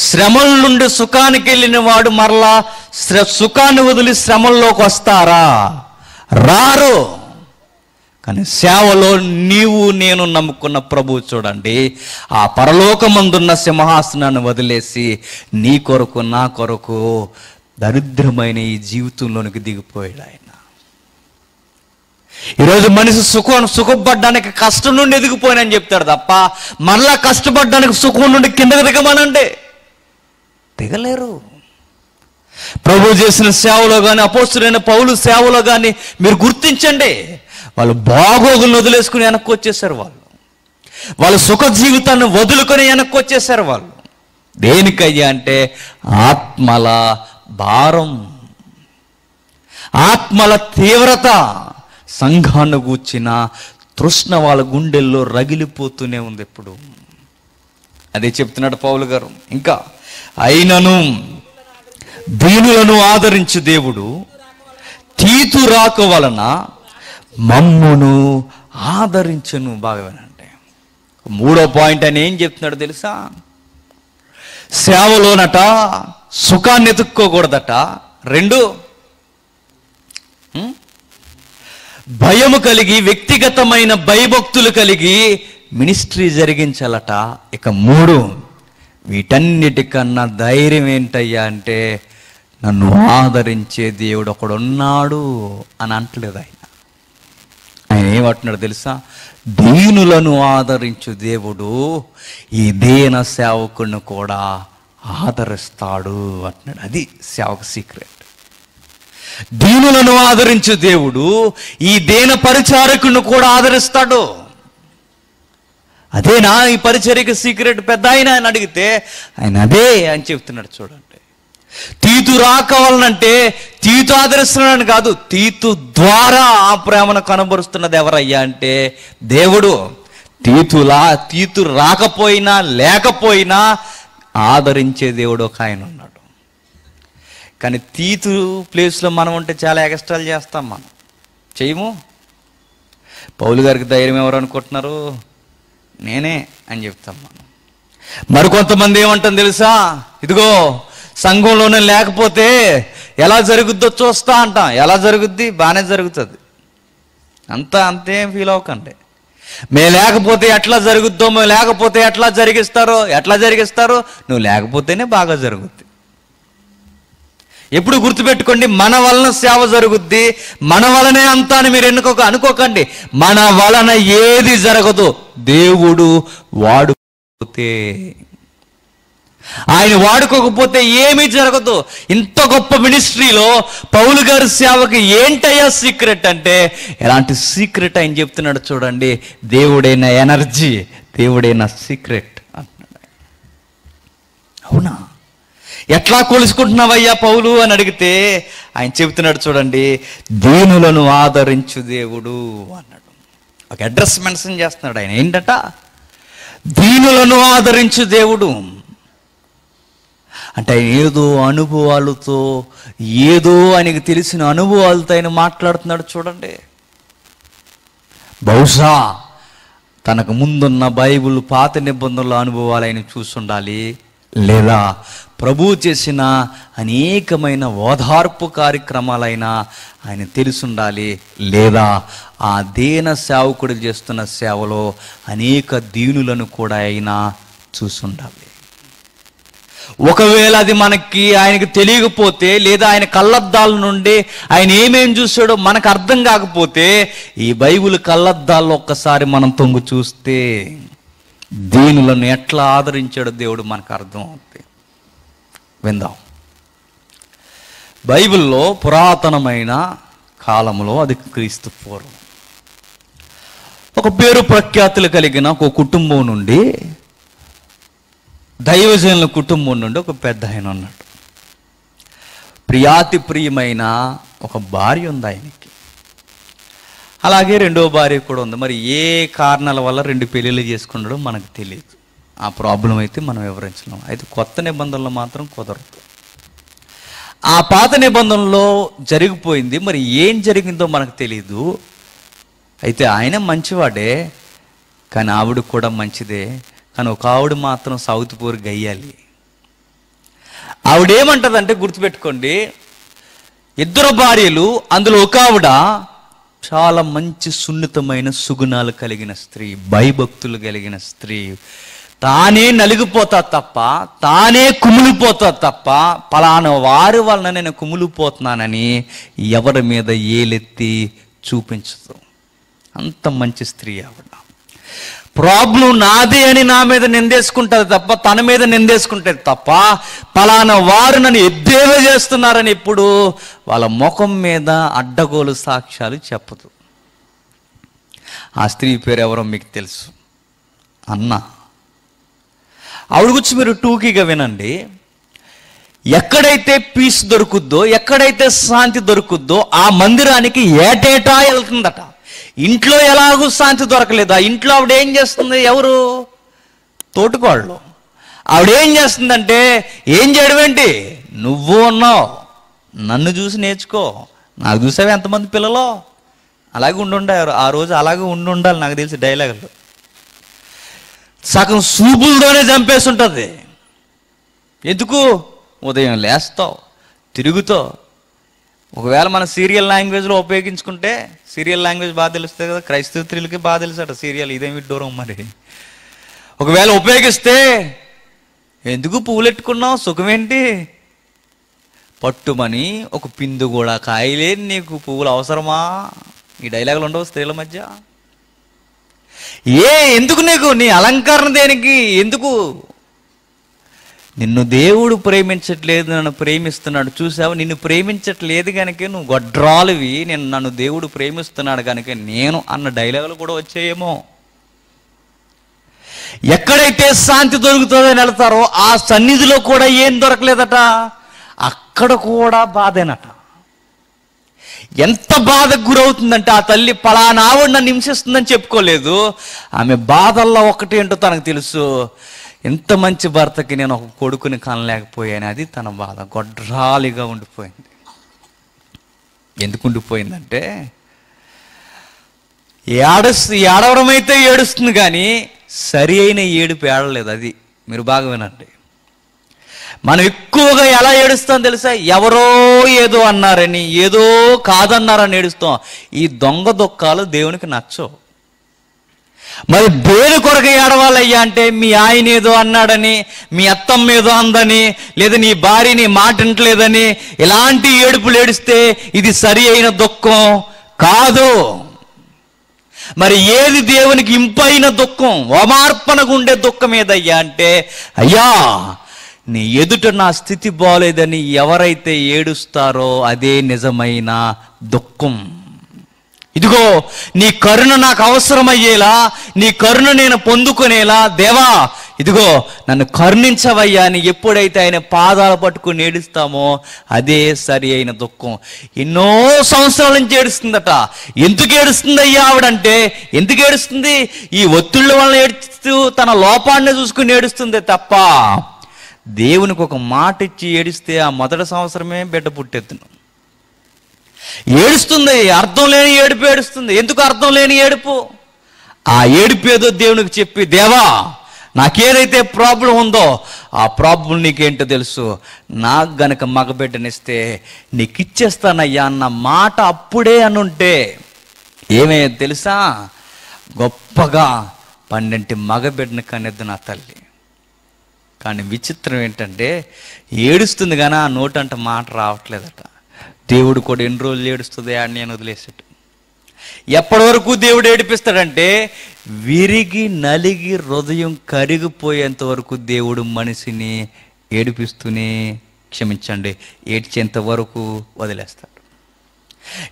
శ్రమల నుండి సుఖానికి వెళ్ళిన వాడు మరలా సుఖాన్ని వదిలి శ్రమల్లోకి వస్తారా? రారు. కానీ సేవలో నీవు నేను నమ్ముకున్న ప్రభువు చూడండి, ఆ పరలోకమందున్న సింహాసనాన్ని వదిలేసి నీ కొరకు నా కొరకు దరిద్రమైన ఈ జీవితంలోనికి దిగిపోయాడు ఆయన. ఈరోజు మనిషి సుఖపడ్డానికి కష్టం నుండి ఎదిగిపోయినని చెప్తాడు తప్ప మరలా కష్టపడ్డానికి సుఖం నుండి కిందకి దిగమనండి, దిగలేరు. ప్రభు చేసిన సేవలో కానీ అపోస్తులైన పౌలు సేవలో కానీ మీరు గుర్తించండి, వాళ్ళు బాగోగులను వదిలేసుకుని వెనక్కి వచ్చేసారు. వాళ్ళు సుఖ జీవితాన్ని వదులుకొని వెనక్కి వచ్చేసారు. వాళ్ళు దేనికయ్యా అంటే ఆత్మల భారం, ఆత్మల తీవ్రత, సంఘాన్ని గూర్చిన తృష్ణ వాళ్ళ గుండెల్లో రగిలిపోతూనే ఉంది ఎప్పుడు. అదే చెప్తున్నాడు పౌలు గారు. ఇంకా అయినను దీనులను ఆదరించు దేవుడు తీతు రాక వలన మమ్మును ఆదరించను. బాగా వినండి. మూడో పాయింట్ అని ఏం చెప్తున్నాడు తెలుసా? సేవలోనట సుఖాన్ని ఎత్తుక్కోకూడదట. 2 భయము కలిగి, వ్యక్తిగతమైన భయభక్తులు కలిగి మినిస్ట్రీ జరిగించాలట. ఇక 3 వీటన్నిటికన్నా ధైర్యం ఏంటయ్యా అంటే నన్ను ఆదరించే దేవుడు ఒకడున్నాడు అని అంటలేదు ఆయన. ఆయన ఏమంటున్నాడు తెలుసా? దీనులను ఆదరించు దేవుడు ఈ దీన సేవకుని కూడా ఆదరిస్తాడు అంటున్నాడు. అది సేవక సీక్రెట్. దీనులను ఆదరించు దేవుడు ఈ దీన పరిచారకుని కూడా ఆదరిస్తాడు. అదేనా ఈ పరిచర్యకి సీక్రెట్ పెద్ద ఆయన అని అడిగితే ఆయన అదే అని చెప్తున్నాడు. చూడండి, తీతు రాకవాలనంటే తీతు ఆదరిస్తున్నాడని కాదు, తీతు ద్వారా ఆ ప్రేమను కనబరుస్తున్నది ఎవరయ్యా అంటే దేవుడు. తీతు రాకపోయినా లేకపోయినా ఆదరించే దేవుడు ఒక ఆయన ఉన్నాడు. కానీ తీతు ప్లేస్లో మనం ఉంటే చాలా ఎక్స్ట్రాలు చేస్తాం, మనం చేయము. పౌలు గారికి ధైర్యం ఎవరు అనుకుంటున్నారు? నేనే అని చెప్తాం మనం. మరికొంతమంది ఏమంటాం తెలుసా? ఇదిగో సంఘంలోనే లేకపోతే ఎలా జరుగుద్దో చూస్తా అంటాం. ఎలా జరుగుద్ది? బాగానే జరుగుతుంది, అంతేం ఫీల్ అవ్వకండి. మేము లేకపోతే ఎట్లా జరుగుద్దో, మేము లేకపోతే ఎట్లా జరిగిస్తారో నువ్వు లేకపోతేనే బాగా జరుగుద్ది. ఎప్పుడు గుర్తుపెట్టుకోండి, మన వలన సేవ జరుగుద్ది, మన వలనే అంతా అని మీరు అనుకోకండి. మన వలన ఏది జరగదు, దేవుడు వాడుకోతే, ఆయన వాడుకోకపోతే ఏమీ జరగదు. ఇంత గొప్ప మినిస్ట్రీలో పౌలు గారి సేవకి ఏంటయ్యా సీక్రెట్ అంటే ఎలాంటి సీక్రెట్ ఆయన చెప్తున్నాడు చూడండి. దేవుడైన ఎనర్జీ, దేవుడైన సీక్రెట్ అంటున్నాడు. అవునా? ఎట్లా కొలుసుకుంటున్నావయ్యా పౌలు అని అడిగితే ఆయన చెబుతున్నాడు చూడండి, దీనులను ఆదరించు దేవుడు అన్నాడు. ఒక అడ్రస్ మెన్షన్ చేస్తున్నాడు ఆయన. ఏంటట? దీనులను ఆదరించు దేవుడు అంటే ఏదో అనుభవాలతో, ఏదో ఆయనకు తెలిసిన అనుభవాలతో ఆయన మాట్లాడుతున్నాడు చూడండి. బహుశా తనకు ముందున్న బైబిల్ పాత నిబంధనల అనుభవాలు ఆయన చూసుండాలి, లేదా ప్రభువు చేసిన అనేకమైన ఓదార్పు కార్యక్రమాలైనా ఆయన తెలుసుండాలి, లేదా ఆ దీన సేవకుడు చేస్తున్న సేవలో అనేక దీనులను కూడా అయినా చూసుండాలి. ఒకవేళ అది ఆయనకి తెలియకపోతే, లేదా ఆయన కళ్ళద్దాల నుండి ఆయన ఏమేం చూసాడో మనకు అర్థం కాకపోతే, ఈ బైబిల్ కళ్ళద్దాల్లో ఒక్కసారి మనం తొంగు చూస్తే దీనులను ఎట్లా ఆదరించాడో దేవుడు మనకు అర్థం అవుతుంది. విందాం. బైబిల్లో పురాతనమైన కాలంలో, అది క్రీస్తు పూర్వం, ఒక పేరు ప్రఖ్యాతులు కలిగిన ఒక కుటుంబం నుండి, దైవజనుల కుటుంబం నుండి ఒక పెద్ద ఆయన ఉన్నాడు. ప్రియాతి ప్రియమైన ఒక భార్య ఉంది ఆయనకి. అలాగే రెండో భార్య కూడా ఉంది. మరి ఏ కారణాల వల్ల 2 పెళ్ళిళ్ళు చేసుకున్నాడో మనకు తెలియదు. ఆ ప్రాబ్లం అయితే మనం వివరించలేం. అయితే కొత్త నిబంధనలు మాత్రం కుదరదు. ఆ పాత నిబంధనలో జరిగిపోయింది. మరి ఏం జరిగిందో మనకు తెలియదు. అయితే ఆయన మంచివాడే, కానీ ఆవిడ కూడా మంచిదే. కానీ ఒక ఆవిడ మాత్రం సౌత్ పూర్ గయ్యాలి. ఆవిడేమంటదంటే, గుర్తుపెట్టుకోండి, 2 భార్యలు, అందులో ఒక ఆవిడ చాలా మంచి సున్నితమైన సుగుణాలు కలిగిన స్త్రీ, భయభక్తులు కలిగిన స్త్రీ. తానే నలిగిపోతా తప్ప, తానే కుమిలిపోతా తప్ప, పలానా వారి వలన నేను కుమిలిపోతున్నానని ఎవరి మీద ఏలెత్తి చూపించదు. అంత మంచి స్త్రీ ఆవిడ. ప్రాబ్లం నాదే అని నా మీద నిందేసుకుంటుంది తప్ప, తన మీద నిందేసుకుంటుంది తప్ప, పలానా వారు నన్ను ఎద్దేవా చేస్తున్నారని ఎప్పుడు వాళ్ళ ముఖం మీద అడ్డగోలు సాక్ష్యాలు చెప్పదు. ఆ స్త్రీ పేరు ఎవరో మీకు తెలుసు, అన్న. ఆవిడ గురించి మీరు టూకీగా వినండి. ఎక్కడైతే పీస్ దొరుకుద్దో, ఎక్కడైతే శాంతి దొరుకుద్దో, ఆ మందిరానికి ఏటేటా వెళ్తుందట. ఇంట్లో ఎలాగూ శాంతి దొరకలేదు. ఆ ఇంట్లో ఆవిడ ఏం చేస్తుంది? ఎవరు? తోటికోళ్ళు. ఆవిడేం చేస్తుందంటే, ఏం చేయడం ఏంటి, నువ్వు ఉన్నావు, నన్ను చూసి నేర్చుకో. నాకు చూసావు ఎంతమంది పిల్లలు? అలాగే ఉండుండారు ఆ రోజు, అలాగే ఉండాలి నాకు తెలిసి. డైలాగులు సగం సూపులతోనే చంపేసి ఉంటుంది. ఎందుకు? ఉదయం లేస్తావు, తిరుగుతావు. ఒకవేళ మన సీరియల్ లాంగ్వేజ్లో ఉపయోగించుకుంటే, సీరియల్ లాంగ్వేజ్ బాగా తెలుస్తుంది కదా, క్రైస్తవ స్త్రీలకి బాగా తెలుసట సీరియల్. ఇదేమి దూరం మరి. ఒకవేళ ఉపయోగిస్తే, ఎందుకు పువ్వులెట్టుకున్నావు, సుఖమేంటి, పట్టుమని ఒక పిందు కూడా కాయలేని నీకు పువ్వులు అవసరమా? ఈ డైలాగులు ఉండవు స్త్రీల మధ్య. ఎందుకు నీకు నీ అలంకరణ దేనికి? ఎందుకు? నిన్ను దేవుడు ప్రేమించట్లేదు, నన్ను ప్రేమిస్తున్నాడు. చూసావు, నిన్ను ప్రేమించట్లేదు కనుక నువ్వు గొడ్రాలువి, నన్ను దేవుడు ప్రేమిస్తున్నాడు కనుక నేను అన్న డైలాగులు కూడా వచ్చాయేమో. ఎక్కడైతే శాంతి దొరుకుతుందని వెళ్తారో ఆ సన్నిధిలో కూడా ఏం దొరకలేదట. అక్కడ కూడా బాధేనట. ఎంత బాధకు గురవుతుందంటే, ఆ తల్లి పలానా ఆవిడ నన్ను హింసిస్తుందని చెప్పుకోలేదు. ఆమె బాధల్లో ఒకటి ఏంటో తనకు తెలుసు, ఎంత మంచి భర్తకి నేను ఒక కొడుకుని కనలేకపోయాను. అది తన బాధ. గొడ్రాలిగా ఉండిపోయింది. ఎందుకు ఉండిపోయిందంటే, ఏడవడం అయితే ఏడుస్తుంది కానీ సరి అయిన ఏడుపు ఏడలేదు. అది మీరు బాగా వినండి. మనం ఎక్కువగా ఎలా ఏడుస్తాం తెలుసా? ఎవరో ఏదో అన్నారని, ఏదో కాదన్నారని ఏడుస్తాం. ఈ దొంగ దుఃఖాలు దేవునికి నచ్చవు. మరి దేని కొరకు ఏడవాలయ్యా అంటే, మీ ఆయన ఏదో అన్నాడని, మీ అత్తమ్మ ఏదో అందని, లేదా నీ భార్య నీ మాట వింటలేదని ఇలాంటి ఏడుపులు ఏడిస్తే ఇది సరి అయిన దుఃఖం కాదు. మరి ఏది దేవునికి ఇంపైన దుఃఖం, ఓమార్పణగా ఉండే దుఃఖం ఏదయ్యా అంటే, అయ్యా నీ ఎదుట నా స్థితి బాగోలేదని ఎవరైతే ఏడుస్తారో అదే నిజమైన దుఃఖం. ఇదిగో నీ కరుణ నాకు అవసరమయ్యేలా, నీ కరుణ నేను పొందుకునేలా, దేవా ఇదిగో నన్ను కరుణించవయ్యా అని ఎప్పుడైతే ఆయన పాదాలు పట్టుకుని ఏడుస్తామో అదే సరి అయిన దుఃఖం. ఎన్నో సంవత్సరాల నుంచి ఏడుస్తుందట. ఎందుకు ఏడుస్తుంది అయ్యా ఆవిడంటే, ఎందుకు ఏడుస్తుంది? ఈ ఒత్తిళ్ళ వలన ఏడుస్తూ తన లోపాన్ని చూసుకుని ఏడుస్తుంది తప్ప, దేవునికి ఒక మాట ఇచ్చి ఏడిస్తే ఆ మొదటి సంవత్సరమే బిడ్డ పుట్టెత్తును. ఏడుస్తుంది, అర్థం లేని ఏడుపు ఏడుస్తుంది. ఎందుకు అర్థం లేని ఏడుపు? ఆ ఏడుపు ఏదో దేవునికి చెప్పి, దేవా నాకేదైతే ప్రాబ్లం ఉందో ఆ ప్రాబ్లం నీకేంటో తెలుసు, నాకు గనక మగబిడ్డనిస్తే నీకు ఇచ్చేస్తానయ్యా అన్న మాట అప్పుడే అనుంటే ఏమయ్యేది తెలుసా? గొప్పగా 12 మగబిడ్డని కనెద్దు నా తల్లి. కానీ విచిత్రం ఏంటంటే, ఏడుస్తుంది కానీ ఆ నోటంట మాట రావట్లేదట. దేవుడు కూడా ఎన్ని రోజులు ఏడుస్తుంది అని నేను వదిలేసాడు. ఎప్పటి వరకు దేవుడు ఏడిపిస్తాడంటే, విరిగి నలిగి హృదయం కరిగిపోయేంత వరకు దేవుడు మనిషిని ఏడిపిస్తూనే క్షమించండి, ఏడ్చేంత వరకు వదిలేస్తాడు.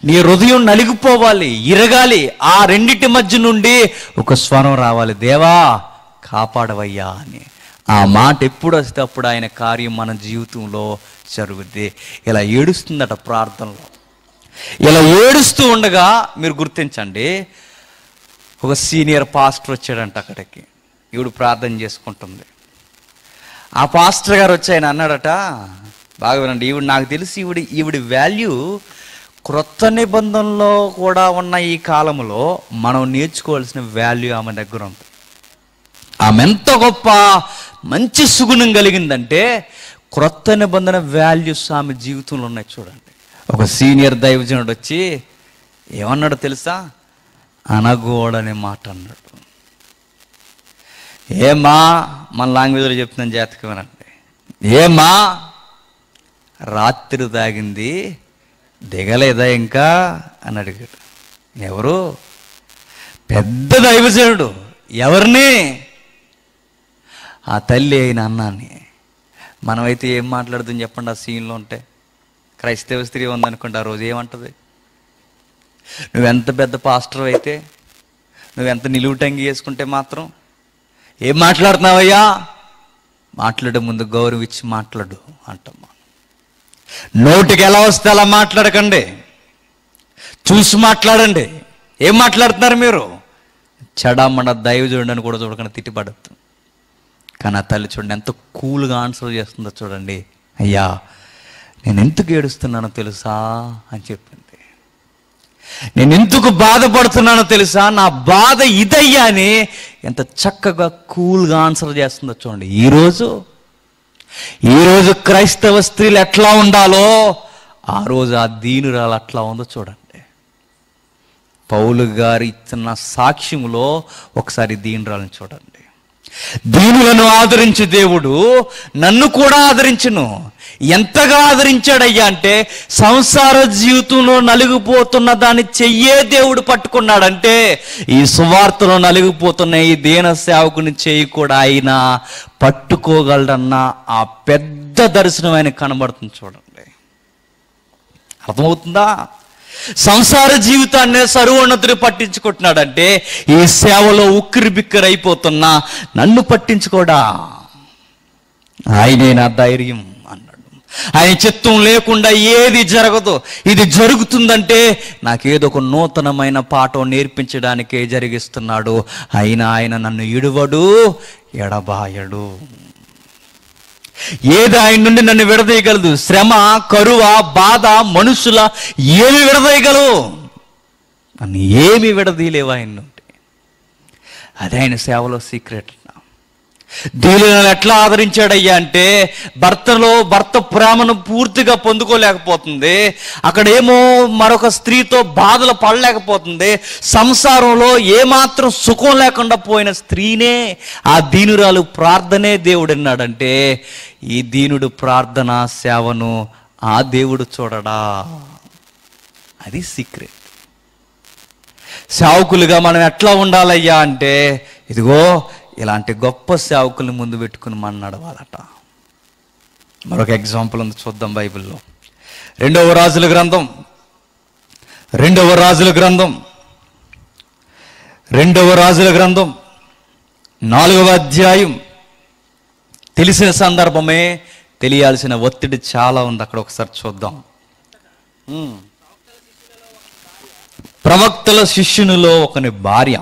నీ హృదయం నలిగిపోవాలి, ఇరగాలి. ఆ రెండిటి మధ్య నుండి ఒక స్వరం రావాలి, దేవా కాపాడవయ్యా అని. ఆ మాట ఎప్పుడు వస్తే అప్పుడు ఆయన కార్యం మన జీవితంలో జరుగుద్ది. ఇలా ఏడుస్తుందట ప్రార్థనలో. ఇలా ఏడుస్తూ ఉండగా మీరు గుర్తించండి, ఒక సీనియర్ పాస్టర్ వచ్చాడంట అక్కడికి. ఈవిడ ప్రార్థన చేసుకుంటుంది. ఆ పాస్టర్ గారు వచ్చి ఆయన అన్నాడట, బాగా వినండి, నాకు తెలిసి ఈవిడి వాల్యూ క్రొత్త నిబంధనలో కూడా ఉన్న ఈ కాలంలో మనం నేర్చుకోవాల్సిన వాల్యూ ఆమె దగ్గర ఉంది. ఆమె ఎంత గొప్ప మంచి సుగుణం కలిగిందంటే క్రొత్త నిబంధన వాల్యూస్ ఆమె జీవితంలో ఉన్నాయి. చూడండి, ఒక సీనియర్ దైవజనుడు వచ్చి ఏమన్నాడు తెలుసా? అనగోడనే మాట అన్నాడు. ఏమా, మన లాంగ్వేజ్లో చెప్తున్నాను, జాతకం వినండి. ఏమా, రాత్రి తాగింది దిగలేదా ఇంకా అని అడిగాడు. ఎవరు? పెద్ద దైవజనుడు. ఎవరిని? ఆ తల్లి అయిన అన్నాన్ని. మనమైతే ఏం మాట్లాడుతుంది చెప్పండి ఆ సీన్లో ఉంటే? క్రైస్తవ స్త్రీ ఉందనుకోండి, ఆ రోజు ఏమంటుంది? నువ్వెంత పెద్ద పాస్టర్ అయితే, నువ్వెంత నిలువుటంగి వేసుకుంటే మాత్రం ఏం మాట్లాడుతున్నావయ్యా? మాట్లాడే ముందు గౌరవం ఇచ్చి మాట్లాడు అంటమ్మా. నోటికి ఎలా వస్తే అలా మాట్లాడకండి, చూసి మాట్లాడండి. ఏం మాట్లాడుతున్నారు మీరు? చెడమడ దైవజనుడు అని కూడా చూడకుండా తిట్టిపడద్దు. కానీ ఆ తల్లి చూడండి ఎంత కూల్గా ఆన్సర్ చేస్తుందో చూడండి. అయ్యా, నేను ఎందుకు ఏడుస్తున్నానో తెలుసా అని చెప్పింది. నేను ఎందుకు బాధపడుతున్నానో తెలుసా, నా బాధ ఇదయ్యా అని ఎంత చక్కగా కూల్గా ఆన్సర్ చేస్తుందో చూడండి. ఈరోజు క్రైస్తవ స్త్రీలు ఎట్లా ఉండాలో ఆ రోజు ఆ దీనురాలు అట్లా ఉందో చూడండి. పౌలు గారు ఇచ్చిన సాక్ష్యములో ఒకసారి దీనురాలను చూడండి. దీనులను ఆదరించే దేవుడు నన్ను కూడా ఆదరించును. ఎంతగా ఆదరించాడయ్యా అంటే, సంసార జీవితంలో నలిగిపోతున్న దాన్ని చెయ్యే దేవుడు పట్టుకున్నాడంటే, ఈ సువార్తలో నలిగిపోతున్న ఈ దీన సేవకుని చెయ్యి కూడా ఆయన పట్టుకోగలడన్న ఆ పెద్ద దర్శనం ఆయన కనబడుతుంది చూడండి. అర్థమవుతుందా? సంసార జీవితాన్ని సర్వోన్నతుడు పట్టించుకుంటున్నాడంటే, ఈ సేవలో ఉక్కిరి బిక్కిరి అయిపోతున్నా నన్ను పట్టించుకోడా, ఆయనే నా ధైర్యం అన్నాడు. ఆయన చిత్తం లేకుండా ఏది జరగదు. ఇది జరుగుతుందంటే నాకేదో ఒక నూతనమైన పాఠం నేర్పించడానికే జరిగిస్తున్నాడు. అయినా ఆయన నన్ను ఇడువడు, ఎడబాయడు. ఏది ఆయన నుండి నన్ను విడదీయగలదు? శ్రమ, కరువ, బాధ, మనుషుల ఏమి విడదీయగలవు? నన్ను ఏమి విడదీయలేవు ఆయన నుండి. అదే ఆయన సేవలో సీక్రెట్. దీనిని ఎట్లా ఆదరించాడయ్యా అంటే, భర్త ప్రేమను పూర్తిగా పొందుకోలేకపోతుంది. అక్కడేమో మరొక స్త్రీతో బాధలు పడలేకపోతుంది. సంసారంలో ఏమాత్రం సుఖం లేకుండా పోయిన స్త్రీనే ఆ దీనురాలు ప్రార్థనే దేవుడు అన్నాడంటే, ఈ దీనుడు ప్రార్థన సేవను ఆ దేవుడు చూడడా? అది సీక్రెట్. సేవకులుగా మనం ఎట్లా ఉండాలయ్యా అంటే, ఇదిగో ఇలాంటి గొప్ప సేవకుల్ని ముందు పెట్టుకుని మనం నడవాలట. మరొక ఎగ్జాంపుల్ ఉంది, చూద్దాం బైబిల్లో. రెండవ రాజుల గ్రంథం 4వ అధ్యాయం. తెలిసిన సందర్భమే, తెలియాల్సిన ఒత్తిడి చాలా ఉంది అక్కడ. ఒకసారి చూద్దాం. ప్రవక్తల శిష్యునిలో ఒకని భార్య,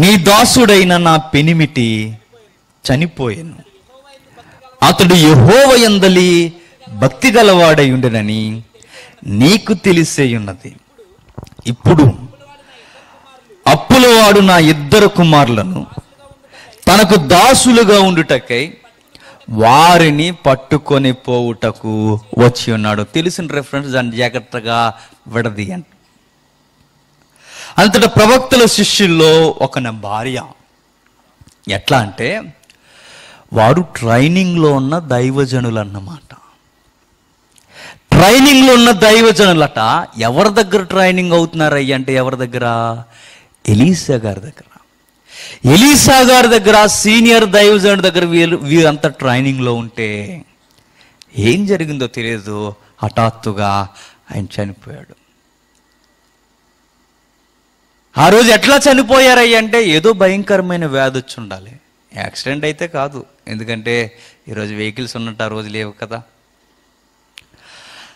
నీ దాసుడైన నా పెనిమిటి చనిపోయాను, అతడు యెహోవా యందలి భక్తి గలవాడై ఉండెనని నీకు తెలిసే ఉన్నది. ఇప్పుడు అప్పులవాడు నా 2 కుమారులను తనకు దాసులుగా ఉండుటకై వారిని పట్టుకొని పోవుటకు వచ్చి ఉన్నాడు. తెలిసిన రెఫరెన్స్, దాన్ని జాగ్రత్తగా విడదీయండి. అంతటా ప్రవక్తల శిష్యుల్లో ఒకన భార్య, ఎట్లా అంటే వారు ట్రైనింగ్లో ఉన్న దైవజనులు అన్నమాట. ట్రైనింగ్లో ఉన్న దైవజనులట. ఎవరి దగ్గర ట్రైనింగ్ అవుతున్నారయ్య అంటే, ఎవరి దగ్గర? ఎలీసా గారి దగ్గర. ఎలీసా గారి దగ్గర, సీనియర్ దైవజనుడి దగ్గర వీరంతా ట్రైనింగ్లో ఉంటే, ఏం జరిగిందో తెలియదు, హఠాత్తుగా ఆయన చనిపోయాడు. ఆ రోజు ఎట్లా చనిపోయారయ్య అంటే ఏదో భయంకరమైన వ్యాధి వచ్చి ఉండాలి. యాక్సిడెంట్ అయితే కాదు, ఎందుకంటే ఈరోజు వెహికల్స్ ఉన్నట్టు ఆ రోజు లేవు కదా.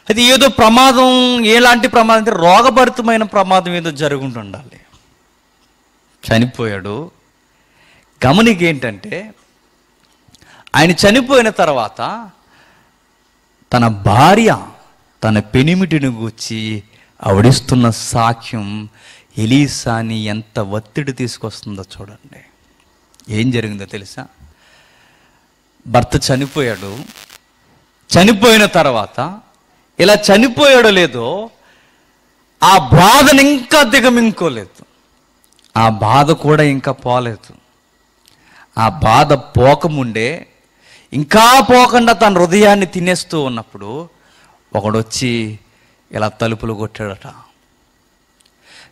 అది ఏదో ప్రమాదం. ఎలాంటి ప్రమాదం అంటే రోగభరితమైన ప్రమాదం ఏదో జరుగుంటుండాలి. చనిపోయాడు. గమనిక ఏంటంటే ఆయన చనిపోయిన తర్వాత తన భార్య తన పెనిమిటిని గూర్చి ఆవిడిస్తున్న సాక్ష్యం ఎలీసాని ఎంత ఒత్తిడి తీసుకొస్తుందో చూడండి. ఏం జరిగిందో తెలుసా? భర్త చనిపోయాడు. చనిపోయిన తర్వాత ఇలా చనిపోయాడో లేదో ఆ బాధను ఇంకా దిగమింగుకోలేదు. ఆ బాధ కూడా ఇంకా పోలేదు. ఆ బాధ పోకముండే, ఇంకా పోకుండా తన హృదయాన్ని తినేస్తూ ఉన్నప్పుడు ఒకడొచ్చి ఇలా తలుపులు కొట్టాడట.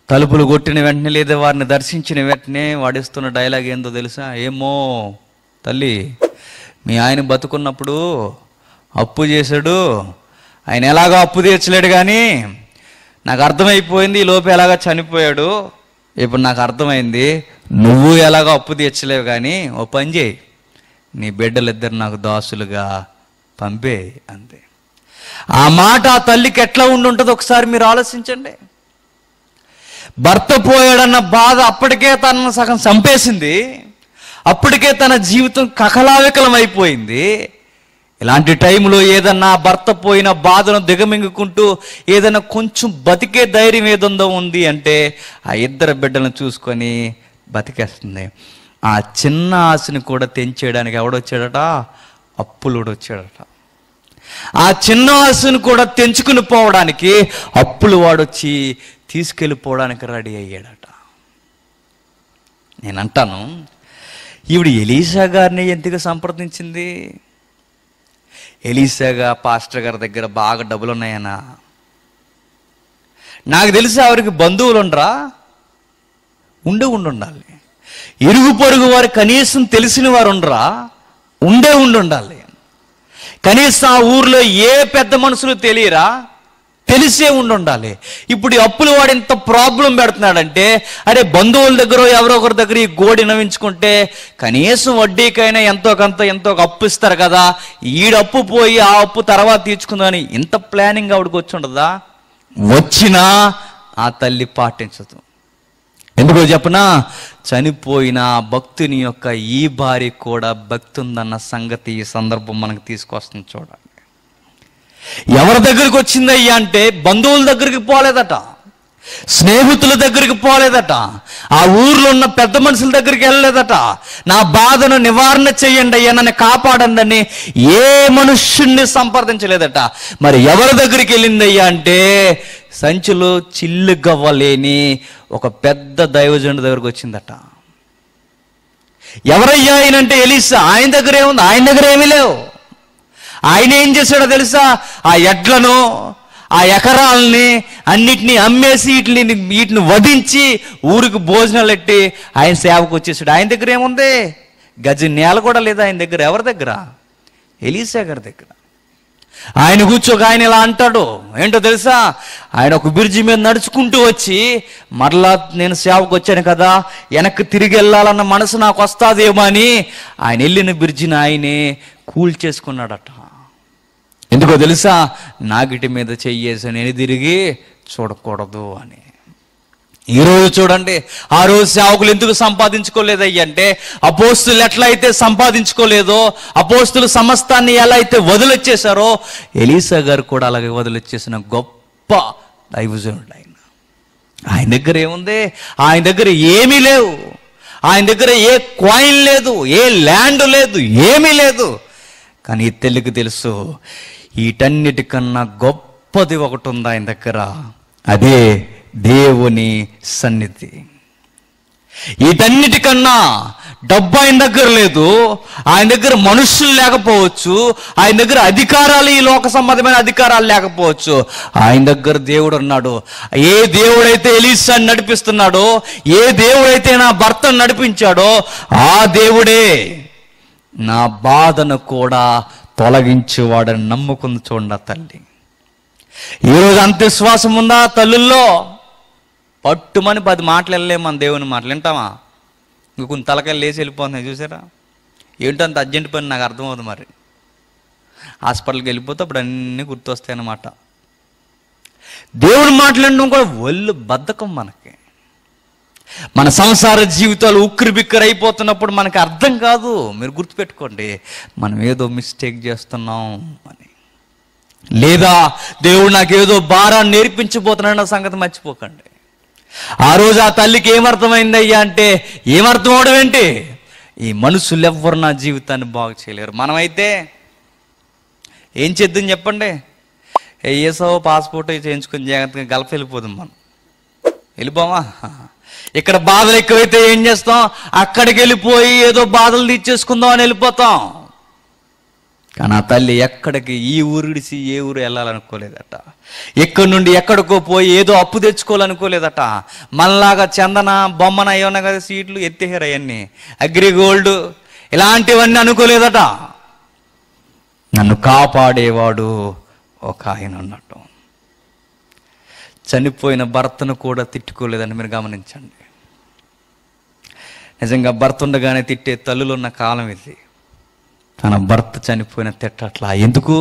తలుపులు కొట్టిన వెంటనే లేదా వారిని దర్శించిన వెంటనే వాడిస్తున్న డైలాగ్ ఏందో తెలుసా? ఏమో తల్లి, మీ ఆయన బతుకున్నప్పుడు అప్పు చేశాడు, ఆయన ఎలాగో అప్పు తీర్చలేడు, కానీ నాకు అర్థమైపోయింది ఈ లోపు ఎలాగో చనిపోయాడు. ఇప్పుడు నాకు అర్థమైంది, నువ్వు ఎలాగో అప్పు తీర్చలేవు, కానీ ఓ పని చేయి, నీ బిడ్డలిద్దరు నాకు దాసులుగా పంపే. అంతే. ఆ మాట ఆ తల్లికి ఎట్లా ఉంటుందో ఒకసారి మీరు ఆలోచించండి. భర్త పోయాడన్న బాధ అప్పటికే తనను సగం చంపేసింది. అప్పటికే తన జీవితం కకలావికలం అయిపోయింది. ఇలాంటి టైంలో ఏదన్నా భర్త పోయిన బాధను దిగమింగుకుంటూ ఏదైనా కొంచెం బతికే ధైర్యం ఏదుందో ఉంది అంటే ఆ ఇద్దరు బిడ్డలను చూసుకొని బతికేస్తుంది. ఆ చిన్న ఆశని కూడా తెంచేయడానికి ఎవడొచ్చాడట? అప్పులుడు వచ్చాడట. ఆ చిన్న ఆశను కూడా తెంచుకుని పోవడానికి అప్పులు వాడొచ్చి తీసుకెళ్ళిపోవడానికి రెడీ అయ్యాడట. నేను అంటాను, ఈవిడ ఎలీషా గారిని ఎందుకు సంప్రదించింది? ఎలీషాగా పాస్టర్ గారి దగ్గర బాగా డబ్బులు ఉన్నాయనా? నాకు తెలిసి ఆవిడకి బంధువులు ఉండరా? ఉండాలి. ఇరుగు పొరుగు వారు కనీసం తెలిసిన వారు ఉండరా? ఉండాలి. కనీసం ఆ ఊర్లో ఏ పెద్ద మనుషులు తెలియరా? తెలిసే ఉండాలి. ఇప్పుడు ఈ అప్పులు వాడు ఎంత ప్రాబ్లం పెడుతున్నాడంటే, అరే బంధువుల దగ్గర ఎవరో ఒకరి దగ్గర ఈ గోడి నవ్వించుకుంటే కనీసం వడ్డీకైనా ఎంతో అప్పు ఇస్తారు కదా, ఈడప్పు పోయి ఆ అప్పు తర్వాత తీర్చుకుందని ఇంత ప్లానింగ్ ఆవిడకి వచ్చి ఉండదా? వచ్చినా ఆ తల్లి పాటించదు. ఎందుకో చెప్పనా? చనిపోయిన భక్తుని యొక్క ఈ భార్య కూడా భక్తి ఉందన్న సంగతి ఈ సందర్భం మనకు తీసుకొస్తుంది. చూడండి, ఎవరి దగ్గరికి వచ్చిందయ్యా అంటే బంధువుల దగ్గరికి పోలేదట, స్నేహితుల దగ్గరికి పోలేదట, ఆ ఊర్లో ఉన్న పెద్ద మనుషుల దగ్గరికి వెళ్ళలేదట. నా బాధను నివారణ చెయ్యండి అయ్యా, నన్ను కాపాడండి అని ఏ మనుష్యుణ్ణి సంప్రదించలేదట. మరి ఎవరి దగ్గరికి వెళ్ళిందయ్యా అంటే సంచిలో చిల్లు గవ్వలేని ఒక పెద్ద దైవజనుడి దగ్గరకు వచ్చిందట. ఎవరయ్యా ఆయనంటే ఎలీషా. ఆయన దగ్గర ఏముంది? ఆయన దగ్గర ఏమీ లేవు. ఆయన ఏం చేశాడో తెలుసా? ఆ ఎడ్లను, ఆ ఎకరాలని అన్నిటినీ అమ్మేసి వీటిని వధించి ఊరికి భోజనాలు ఎట్టి ఆయన సేవకు వచ్చేసాడు. ఆయన దగ్గర ఏముంది? గజ నేల కూడా లేదు ఆయన దగ్గర. ఎవరి దగ్గర? ఎలీషా గారి దగ్గర. ఆయన కూర్చోక ఆయన ఇలా అంటాడు. ఏంటో తెలుసా? ఆయన ఒక బ్రిడ్జి మీద నడుచుకుంటూ వచ్చి, మరలా నేను సేవకు వచ్చాను కదా, వెనక్కి తిరిగి వెళ్ళాలన్న మనసు నాకు వస్తాదేమో అని ఆయన వెళ్ళిన బ్రిడ్జిని ఆయనే కూల్చేసుకున్నాడట. ఎందుకో తెలుసా? నాగిటి మీద చెయ్యేసి నేను తిరిగి చూడకూడదు అని. ఈరోజు చూడండి, ఆ రోజు సేవకులు ఎందుకు సంపాదించుకోలేదయ్య అంటే, అపోస్తులు ఎట్లయితే సంపాదించుకోలేదో, అపోస్తులు సమస్తాన్ని ఎలా అయితే వదిలొచ్చేశారో, ఎలీషా గారు కూడా అలాగే వదిలొచ్చేసిన గొప్ప దైవజనుడు ఆయన. ఆయన దగ్గర ఏముంది? ఆయన దగ్గర ఏమీ లేవు. ఆయన దగ్గర ఏ కాయిన్ లేదు, ఏ ల్యాండ్ లేదు, ఏమీ లేదు. కానీ తెలుగు తెలుసు, వీటన్నిటికన్నా గొప్పది ఒకటి ఉంది ఆయన దగ్గర. అదే దేవుని సన్నిధి. వీటన్నిటికన్నా డబ్బు ఆయన దగ్గర లేదు, ఆయన దగ్గర మనుషులు లేకపోవచ్చు, ఆయన దగ్గర అధికారాలు, ఈ లోక సంబంధమైన అధికారాలు లేకపోవచ్చు. ఆయన దగ్గర దేవుడు ఉన్నాడు. ఏ దేవుడైతే ఎలీషాని నడిపిస్తున్నాడో, ఏ దేవుడైతే నా భర్తను నడిపించాడో, ఆ దేవుడే నా బాధను కూడా తొలగించేవాడని నమ్ముకుంది చూడండి ఆ తల్లి. ఈరోజు అంత విశ్వాసం ఉందా తల్లుల్లో? పట్టుమని 10 మాటలు వెళ్ళలేము, మన దేవుని మాటలు వింటామా? ఇంక కొన్ని తలకాయలు లేచి వెళ్ళిపోతున్నాయి చూసారా? ఏంటో అంత అర్జెంట్ పని నాకు అర్థమవుతుంది. మరి హాస్పిటల్కి వెళ్ళిపోతే అప్పుడు అన్నీ గుర్తొస్తాయి అన్నమాట. దేవుని మాట్లాడడం కూడా ఒళ్ళు బద్ధకం మనకి. మన సంసార జీవితాలు ఉక్కిరి బిక్కిరి అయిపోతున్నప్పుడు మనకి అర్థం కాదు. మీరు గుర్తుపెట్టుకోండి, మనం ఏదో మిస్టేక్ చేస్తున్నాం అని. లేదా దేవుడు నాకు ఏదో భారాన్ని నేర్పించబోతున్నాడన్న సంగతి మర్చిపోకండి. ఆ రోజు ఆ తల్లికి ఏమర్థమైంది అయ్యా అంటే, ఏమర్థం అవడం ఏంటి? ఈ మనుషులు ఎవ్వరు నా జీవితాన్ని బాగు చేయలేరు. మనమైతే ఏం చేద్దాం చెప్పండి? ఏసో పాస్పోర్ట్ చేయించుకొని జాగ్రత్తగా గల్ఫ్ వెళ్ళిపోదాం. మనం వెళ్ళిపోమా? ఇక్కడ బాధలు ఎక్కువైతే ఏం చేస్తాం? అక్కడికి వెళ్ళిపోయి ఏదో బాధలు తీర్చేసుకుందాం అని వెళ్ళిపోతాం. కానీ ఆ తల్లి ఎక్కడికి, ఈ ఊరిడిసి ఏ ఊరు వెళ్ళాలనుకోలేదట. ఎక్కడి నుండి ఎక్కడికో పోయి ఏదో అప్పు తెచ్చుకోవాలనుకోలేదట. మనలాగా చందన బొమ్మన ఏమన్నా కదా సీట్లు ఎత్తేహారు, అవన్నీ అగ్రిగోల్డ్ ఇలాంటివన్నీ అనుకోలేదట. నన్ను కాపాడేవాడు ఒక ఆయన ఉన్నట్టు. చనిపోయిన భర్తను కూడా తిట్టుకోలేదని మీరు గమనించండి. నిజంగా భర్త ఉండగానే తిట్టే తల్లులు ఉన్న కాలం ఇది. తన భర్త చనిపోయిన తిట్టట్లా. ఎందుకు?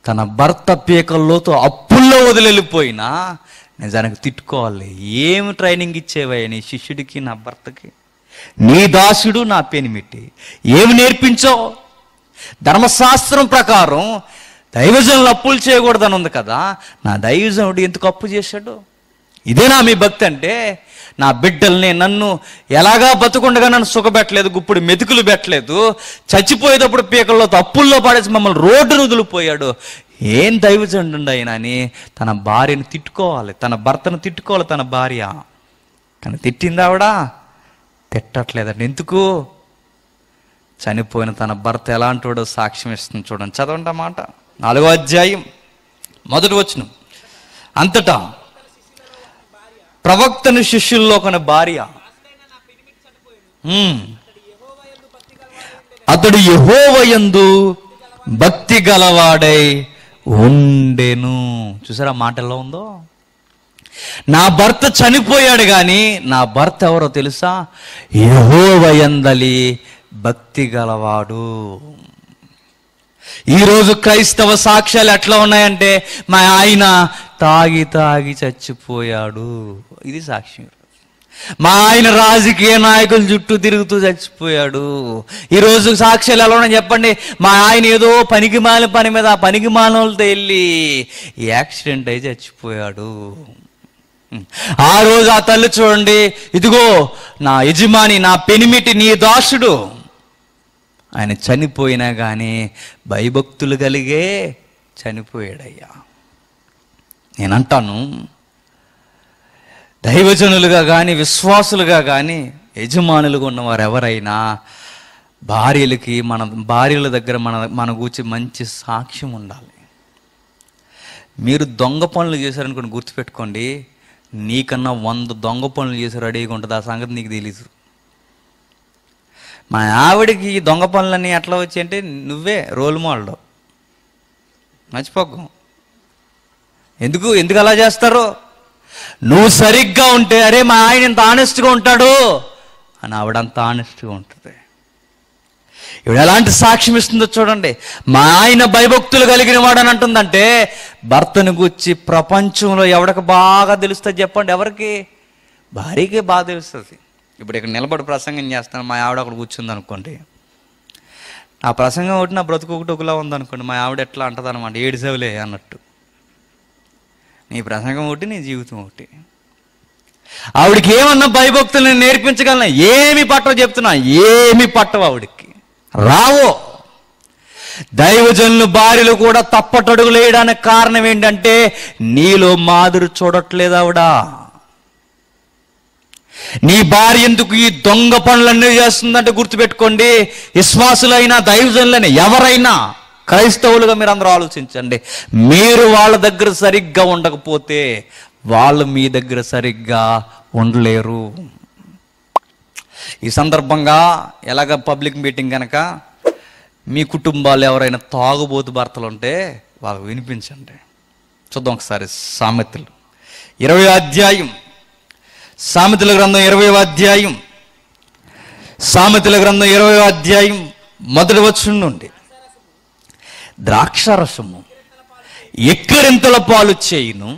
తన భర్త పీకల్లోతో అప్పుల్లో వదిలిపోయినా నిజానికి తిట్టుకోవాలి. ఏమి ట్రైనింగ్ ఇచ్చేవయ్య నీ శిష్యుడికి, నా భర్తకి? నీ దాసుడు నా పెనిమిటి, ఏమి నేర్పించో? ధర్మశాస్త్రం ప్రకారం దైవజనులు అప్పులు చేయకూడదని ఉంది కదా. నా దైవజనుడు ఎందుకు అప్పు చేశాడు? ఇదేనా మీ భక్తి అంటే? నా బిడ్డల్ని, నన్ను ఎలాగా బతుకుండగా నన్ను సుఖపెట్టలేదు, గుప్పుడు మెతుకులు పెట్టలేదు, చచ్చిపోయేటప్పుడు పీకల్లో అప్పుల్లో పడేసి మమ్మల్ని రోడ్డును వదిలిపోయాడు. ఏం దైవజనుడు ఆయన అని తన భార్యను తిట్టుకోవాలి, తన భర్తను తిట్టుకోవాలి తన భార్య. కానీ తిట్టింది ఆవిడ? తిట్టట్లేదండి. ఎందుకు? చనిపోయిన తన భర్త ఎలాంటివాడో సాక్ష్యం ఇస్తుంది చూడండి. చదవండి మాట. 4వ అధ్యాయం 1వ వచనం. అంతటా ప్రవక్తను శిష్యుల్లో ఒక భార్య, అతడు యెహోవా యందు భక్తి గలవాడై ఉండెను. చూసారా మాట ఎలా ఉందో? నా భర్త చనిపోయాడు కానీ నా భర్త ఎవరో తెలుసా? యెహోవా యందలి భక్తి గలవాడు. ఈరోజు క్రైస్తవ సాక్ష్యాలు ఎట్లా ఉన్నాయంటే, మా ఆయన తాగి తాగి చచ్చిపోయాడు, ఇది సాక్ష్యం. మా ఆయన రాజకీయ నాయకుల చుట్టూ తిరుగుతూ చచ్చిపోయాడు. ఈరోజు సాక్ష్యాలు ఎలా ఉన్నాయి చెప్పండి? మా ఆయన ఏదో పనికి మాలిన పని మీద ఆ పనికి మాలినోళ్ళతో వెళ్ళి యాక్సిడెంట్ అయి చచ్చిపోయాడు. ఆ రోజు ఆ తల్లి చూడండి, ఇదిగో నా యజమాని, నా పెనిమిటి, నీ దాసుడు, ఆయన చనిపోయినా కానీ భయభక్తులు కలిగే చనిపోయాడయ్యా. నేనంటాను, దైవజనులుగా కానీ విశ్వాసులుగా కానీ యజమానులుగా ఉన్నవారు ఎవరైనా భార్యలకి, మన భార్యల దగ్గర మన గురించి మంచి సాక్ష్యం ఉండాలి. మీరు దొంగ పనులు చేశారనుకోండి, గుర్తుపెట్టుకోండి, నీకన్నా 100 దొంగ పనులు చేసి రెడీగా ఉంటుంది. ఆ సంగతి నీకు తెలీదు. మా ఆవిడకి ఈ దొంగ పనులన్నీ ఎట్లా వచ్చాయి అంటే, నువ్వే రోల్ మోడల్, మర్చిపోకు. ఎందుకు అలా చేస్తారు? నువ్వు సరిగ్గా ఉంటే, అరే మా ఆయన ఇంత ఆనెస్ట్గా ఉంటాడు అని ఆవిడంత ఆనెస్ట్గా ఉంటుంది. ఇవిడ ఎలాంటి సాక్ష్యం ఇస్తుందో చూడండి. మా ఆయన భయభక్తులు కలిగిన వాడు అని అంటుందంటే, భర్తను గురించి ప్రపంచంలో ఎవరికి బాగా తెలుస్తుంది చెప్పండి? ఎవరికి? భార్యకే బాగా తెలుస్తుంది. ఇప్పుడు ఇక్కడ నిలబడి ప్రసంగం చేస్తాను, మా ఆవిడ అక్కడ కూర్చుంది అనుకోండి. ఆ ప్రసంగం ఒకటి, నా బ్రతుకు ఒకటి ఒకలా ఉందనుకోండి, మా ఆవిడ ఎట్లా అంటుంది అనమాట, ఏడిసేవులే అన్నట్టు. నీ ప్రసంగం ఒకటి, నీ జీవితం ఒకటి. ఆవిడికి ఏమన్నా భయభక్తులు నేర్పించగలనా? ఏమి పట్టవు చెప్తున్నా, ఏమి పట్టవు ఆవిడికి, రావో. దైవజనులు భార్యలు కూడా తప్పటడుగులు వేయడానికి కారణం ఏంటంటే, నీలో మాదిరి చూడట్లేదు ఆవిడ. నీ భార్య ఎందుకు ఈ దొంగ పనులన్నీ చేస్తుందంటే గుర్తుపెట్టుకోండి, విశ్వాసులైనా దైవజనులైనా ఎవరైనా క్రైస్తవులుగా మీరు అందరూ ఆలోచించండి. మీరు వాళ్ళ దగ్గర సరిగ్గా ఉండకపోతే వాళ్ళు మీ దగ్గర సరిగ్గా ఉండలేరు. ఈ సందర్భంగా ఎలాగ పబ్లిక్ మీటింగ్ కనుక మీ కుటుంబాలు ఎవరైనా తాగుబోతు భర్తలు ఉంటే వాళ్ళకు వినిపించండి. చూద్దాం ఒకసారి సామెతలు 20వ అధ్యాయం, సామెతల గ్రంథం 20వ అధ్యాయం, సామెతల గ్రంథం 20వ అధ్యాయం మొదటి వచనం నుండి. ద్రాక్షారసము ఎక్కిరింతల పాలు చేయును,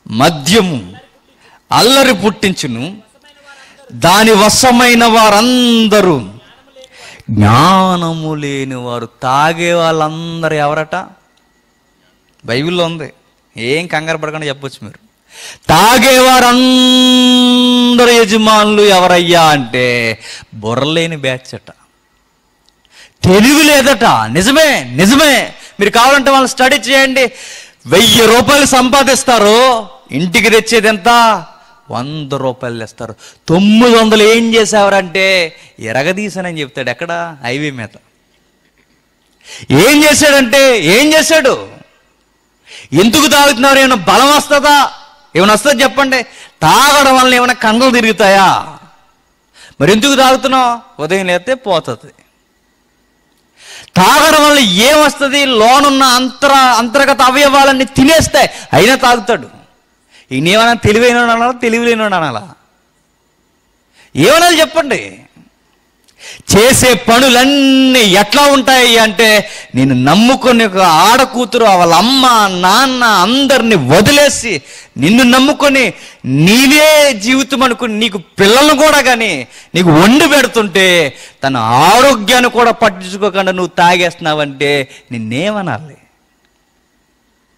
మద్యము అల్లరి పుట్టించును, దాని వశమైన వారందరూ జ్ఞానము లేని వారు. తాగే వాళ్ళందరూ ఎవరట? బైబిల్లో ఉంది, ఏం కంగారు పడకుండా చెప్పొచ్చు మీరు. తాగేవారందరూ యజమానులు ఎవరయ్యా అంటే బుర్రలేని బ్యాచ్ అట, తెలివి లేదట. నిజమే నిజమే, మీరు కావాలంటే వాళ్ళు స్టడీ చేయండి. 1000 రూపాయలు సంపాదిస్తారు, ఇంటికి తెచ్చేది ఎంత? 100 రూపాయలు తెస్తారు. 900 ఏం చేసేవారంటే ఎరగదీసానని చెప్తాడు. ఎక్కడ? హైవే మీద. ఏం చేశాడంటే ఏం చేశాడు? ఎందుకు తాగుతున్నారు? ఏమైనా బలం వస్తుందా? ఏమైనా వస్తుంది చెప్పండి. తాగడం వల్ల ఏమైనా కండలు తిరుగుతాయా? మరి ఎందుకు తాగుతున్నావు? ఉదయం లేస్తే పోతుంది. తాగడం వల్ల ఏమొస్తుంది? లోనున్న అంతర్గత అవయవాలన్నీ తినేస్తాయి, అయినా తాగుతాడు. ఈయనేమన్నా తెలివైన అనాలా, తెలివిలేని అనాలా? ఏమనాలి చెప్పండి? చేసే పనులన్నీ ఎట్లా ఉంటాయి అంటే, నేను నమ్ముకొని ఒక ఆడకూతురు వాళ్ళ అమ్మ నాన్న అందరిని వదిలేసి నిన్ను నమ్ముకొని నీవే జీవితం అనుకుని నీకు పిల్లలను కూడా కానీ నీకు వండి పెడుతుంటే తన ఆరోగ్యాన్ని కూడా పట్టించుకోకుండా నువ్వు తాగేస్తున్నావంటే నిన్నేమనాలి?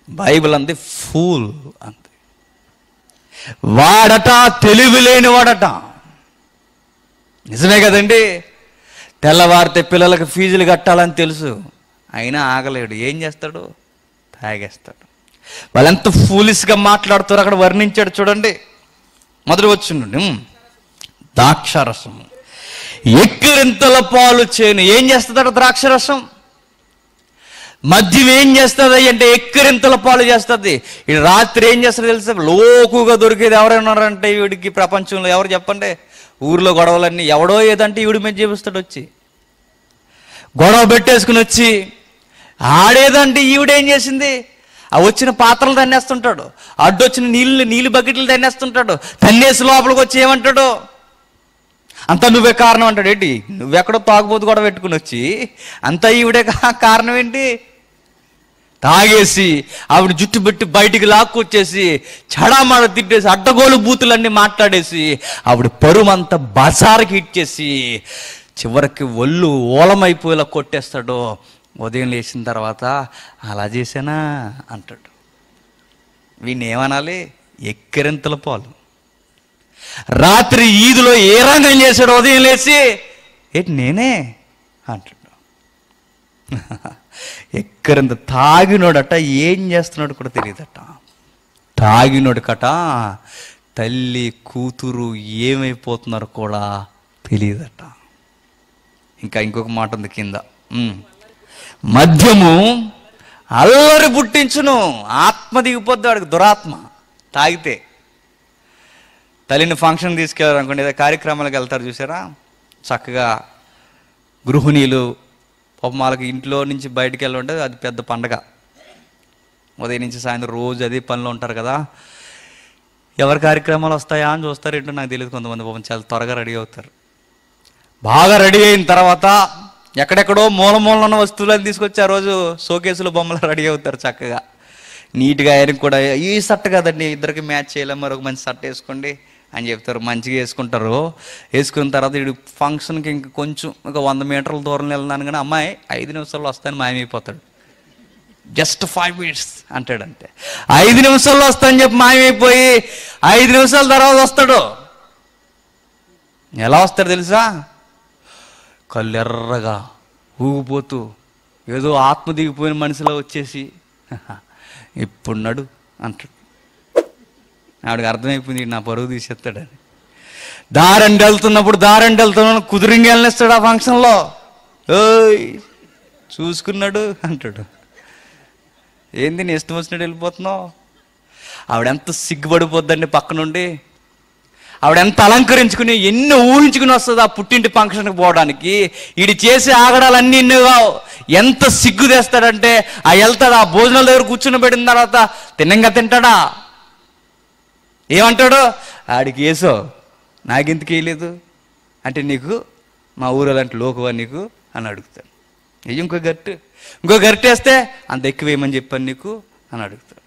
బైబిల్ అంది ఫూల్ అంతే. వాడట తెలివి లేని వాడట. నిజమే కదండి. తెల్లవారితే పిల్లలకు ఫీజులు కట్టాలని తెలుసు, అయినా ఆగలేడు. ఏం చేస్తాడు? తాగేస్తాడు. వాళ్ళు ఎంత ఫూలిష్గా మాట్లాడుతారో అక్కడ వర్ణించాడు చూడండి. మొదటి వచ్చిండు. ద్రాక్షారసం ఎక్కిరింతల పాలు చేను. ఏం చేస్తుందట ద్రాక్షరసం? మద్యం ఏం చేస్తుంది అంటే ఎక్కిరింతల పాలు చేస్తుంది. ఈ రాత్రి ఏం చేస్తుంది తెలుసా? లోకుగా దొరికేది ఎవరైనా ఉన్నారంటే వీడికి ప్రపంచంలో ఎవరు చెప్పండి? ఊర్లో గొడవలన్నీ ఎవడో ఏదంటే ఈవిడి మీద చేపిస్తాడు. వచ్చి గొడవ పెట్టేసుకుని వచ్చి ఆడేదంటే ఈవిడేం చేసింది? ఆ వచ్చిన పాత్రలు తన్నేస్తుంటాడు, అడ్డొచ్చిన నీళ్ళు బకెట్లు తన్నేస్తుంటాడు. తన్నేసి లోపలికి వచ్చి ఏమంటాడు? అంతా నువ్వే కారణం అంటాడు. ఏంటి? నువ్వెక్కడో తాగుబోతు గొడవ పెట్టుకుని వచ్చి అంతా ఈవిడే కారణం ఏంటి? తాగేసి ఆవిడ జుట్టు పెట్టి బయటికి లాక్కొచ్చేసి చడామాడ తిట్టేసి అడ్డగోలు బూతులన్నీ మాట్లాడేసి ఆవిడ పరుమంతా బజార్కి ఇచ్చేసి చివరికి ఒళ్ళు ఓలమైపోయేలా కొట్టేస్తాడు. ఉదయం లేచిన తర్వాత అలా చేశానా అంటాడు. వీడిని ఏమనాలి? ఎక్కిరింతల పాలు. రాత్రి ఈదులో ఏ రంగం చేశాడు? ఉదయం లేచి ఏంటి నేనే అంటాడు. ఎక్కరింత తాగినోడట ఏం చేస్తున్నాడు కూడా తెలియదట. తాగినోడు కట తల్లి కూతురు ఏమైపోతున్నారో కూడా తెలియదట. ఇంకా ఇంకొక మాట ఉంది కింద. మద్యము అల్లరి పుట్టించును. ఆత్మ దిగిపోద్ది వాడికి, దురాత్మ తాగితే. తల్లిని ఫంక్షన్ తీసుకెళ్ళారు అనుకోండి, ఏదో కార్యక్రమాలకు వెళ్తారు చూసారా, చక్కగా గృహిణీలు పాపం వాళ్ళకి ఇంట్లో నుంచి బయటికి వెళ్ళాలంటే అది పెద్ద పండగ. ఉదయం నుంచి సాయంత్రం రోజు అదే పనిలో ఉంటారు కదా. ఎవరి కార్యక్రమాలు వస్తాయా అని చూస్తారు. ఏంటో నాకు తెలియదు. కొంతమంది పాపం చాలా త్వరగా రెడీ అవుతారు. బాగా రెడీ అయిన తర్వాత ఎక్కడెక్కడో మూల ఉన్న వస్తువులను తీసుకొచ్చి ఆ రోజు షోకేసులో బొమ్మలు రెడీ అవుతారు చక్కగా నీట్గా. ఆయనకి కూడా ఈ షర్ట్ కదండి, ఇద్దరికి మ్యాచ్ చేయలేం, మరొక మంచి షర్ట్ వేసుకోండి అని చెప్తారు. మంచిగా వేసుకుంటారు. వేసుకున్న తర్వాత వీడు ఫంక్షన్కి ఇంక కొంచెం ఒక 100 మీటర్ల దూరం వెళ్తున్నాను కానీ అమ్మాయి 5 నిమిషాల్లో వస్తాను మాయమైపోతాడు. జస్ట్ 5 minutes అంటాడు అంతే. 5 నిమిషాల్లో వస్తానని చెప్పి మాయమైపోయి 5 నిమిషాల తర్వాత వస్తాడు. ఎలా వస్తాడు తెలుసా? కళ్ళు ఎర్రగా ఊగిపోతూ ఏదో ఆత్మ దిగిపోయిన మనిషిలో వచ్చేసి ఇప్పుడు నడు అంటాడు. ఆవిడకి అర్థమైపోయింది నా పరువు తీసేస్తాడని. దారండి వెళ్తున్నాను కుదిరింగి వెళ్ళనిస్తాడు ఆ ఫంక్షన్లో. ఓయ్ చూసుకున్నాడు అంటాడు. ఏంది నీ ఇష్టం వచ్చినట్టు వెళ్ళిపోతున్నావు? ఆవిడెంత సిగ్గుపడిపోద్దండి పక్క నుండి. ఆవిడ ఎంత అలంకరించుకుని ఎన్నో ఊహించుకుని వస్తుంది ఆ పుట్టింటి ఫంక్షన్కి పోవడానికి. వీడి చేసే ఆగడాలన్నీ ఎన్నోగా ఎంత సిగ్గు తెస్తాడంటే వెళ్తాడు ఆ భోజనాల దగ్గర కూర్చుని పెట్టిన తర్వాత తిన్నంగా తింటాడా? ఏమంటాడు? ఆడికి వేసో నాకెందుకు వేయలేదు అంటే, నీకు మా ఊరు అలాంటి లోకువా నీకు అని అడుగుతాడు. ఇంకో గరిటె వేస్తే అంత ఎక్కువ వేయమని చెప్పాను నీకు అని అడుగుతాడు.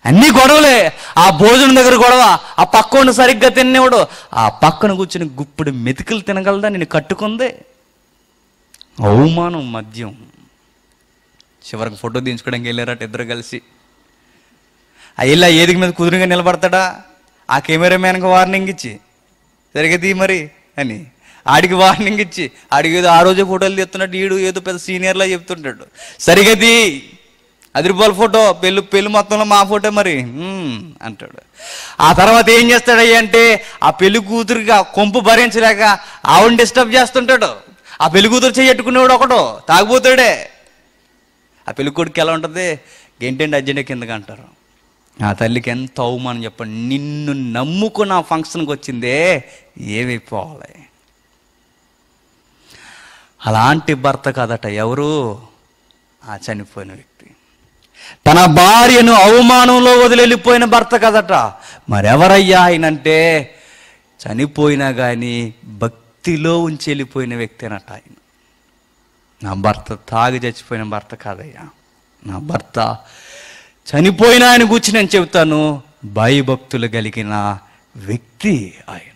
అన్నీ గొడవలే. ఆ భోజనం దగ్గర గొడవ, ఆ పక్కన సరిగ్గా తినేవాడు, ఆ పక్కన కూర్చుని గుప్పుడు మెతుకులు తినగలదా నేను కట్టుకుందే? అవమానం, మద్యం. చివరికి ఫోటో తీయించుకోవడానికి వెళ్ళారట ఇద్దరు కలిసి. వెళ్ళి ఆ ఏదిక మీద కుదురుగా నిలబడతాడా? ఆ కెమెరా మ్యాన్కి వార్నింగ్ ఇచ్చి సరిగది మరి అని ఆడికి వార్నింగ్ ఇచ్చి, ఆడికి ఏదో ఆ రోజే ఫోటోలు తీస్తున్నట్టు ఈడు ఏదో పెద్ద సీనియర్లా చెప్తుంటాడు. సరిగది ₹10 ఫోటో, పెళ్ళి మొత్తంలో మా ఫోటో మరి అంటాడు. ఆ తర్వాత ఏం చేస్తాడయ్యా అంటే, ఆ పెళ్లి కూతురుగా కొంపు భరించలేక ఆవిడని డిస్టర్బ్ చేస్తుంటాడు. ఆ పెళ్లి కూతురు చెయ్యట్టుకునేవాడు ఒకడు తాగిపోతాడే. ఆ పెళ్లి కొడుకు ఎలా ఉంటుంది? గేంటండి అర్జెంట్ కిందకి అంటారు. ఆ తల్లికి ఎంత అవమానం చెప్పండి. నిన్ను నమ్ముకున్న ఆ ఫంక్షన్కి వచ్చిందే ఏమైపోవాలి? అలాంటి భర్త కాదట ఎవరు? ఆ చనిపోయిన వ్యక్తి. తన భార్యను అవమానంలో వదిలిపోయిన భర్త కదట. మరెవరయ్యా ఆయనంటే, చనిపోయినా కానీ భక్తిలో ఉంచి వెళ్ళిపోయిన వ్యక్తి అనట ఆయన. నా భర్త తాగి చచ్చిపోయిన భర్త కాదయ్యా, నా భర్త చనిపోయినా ఆయన గురించి నేను చెబుతాను, భయభక్తులు కలిగిన వ్యక్తి ఆయన.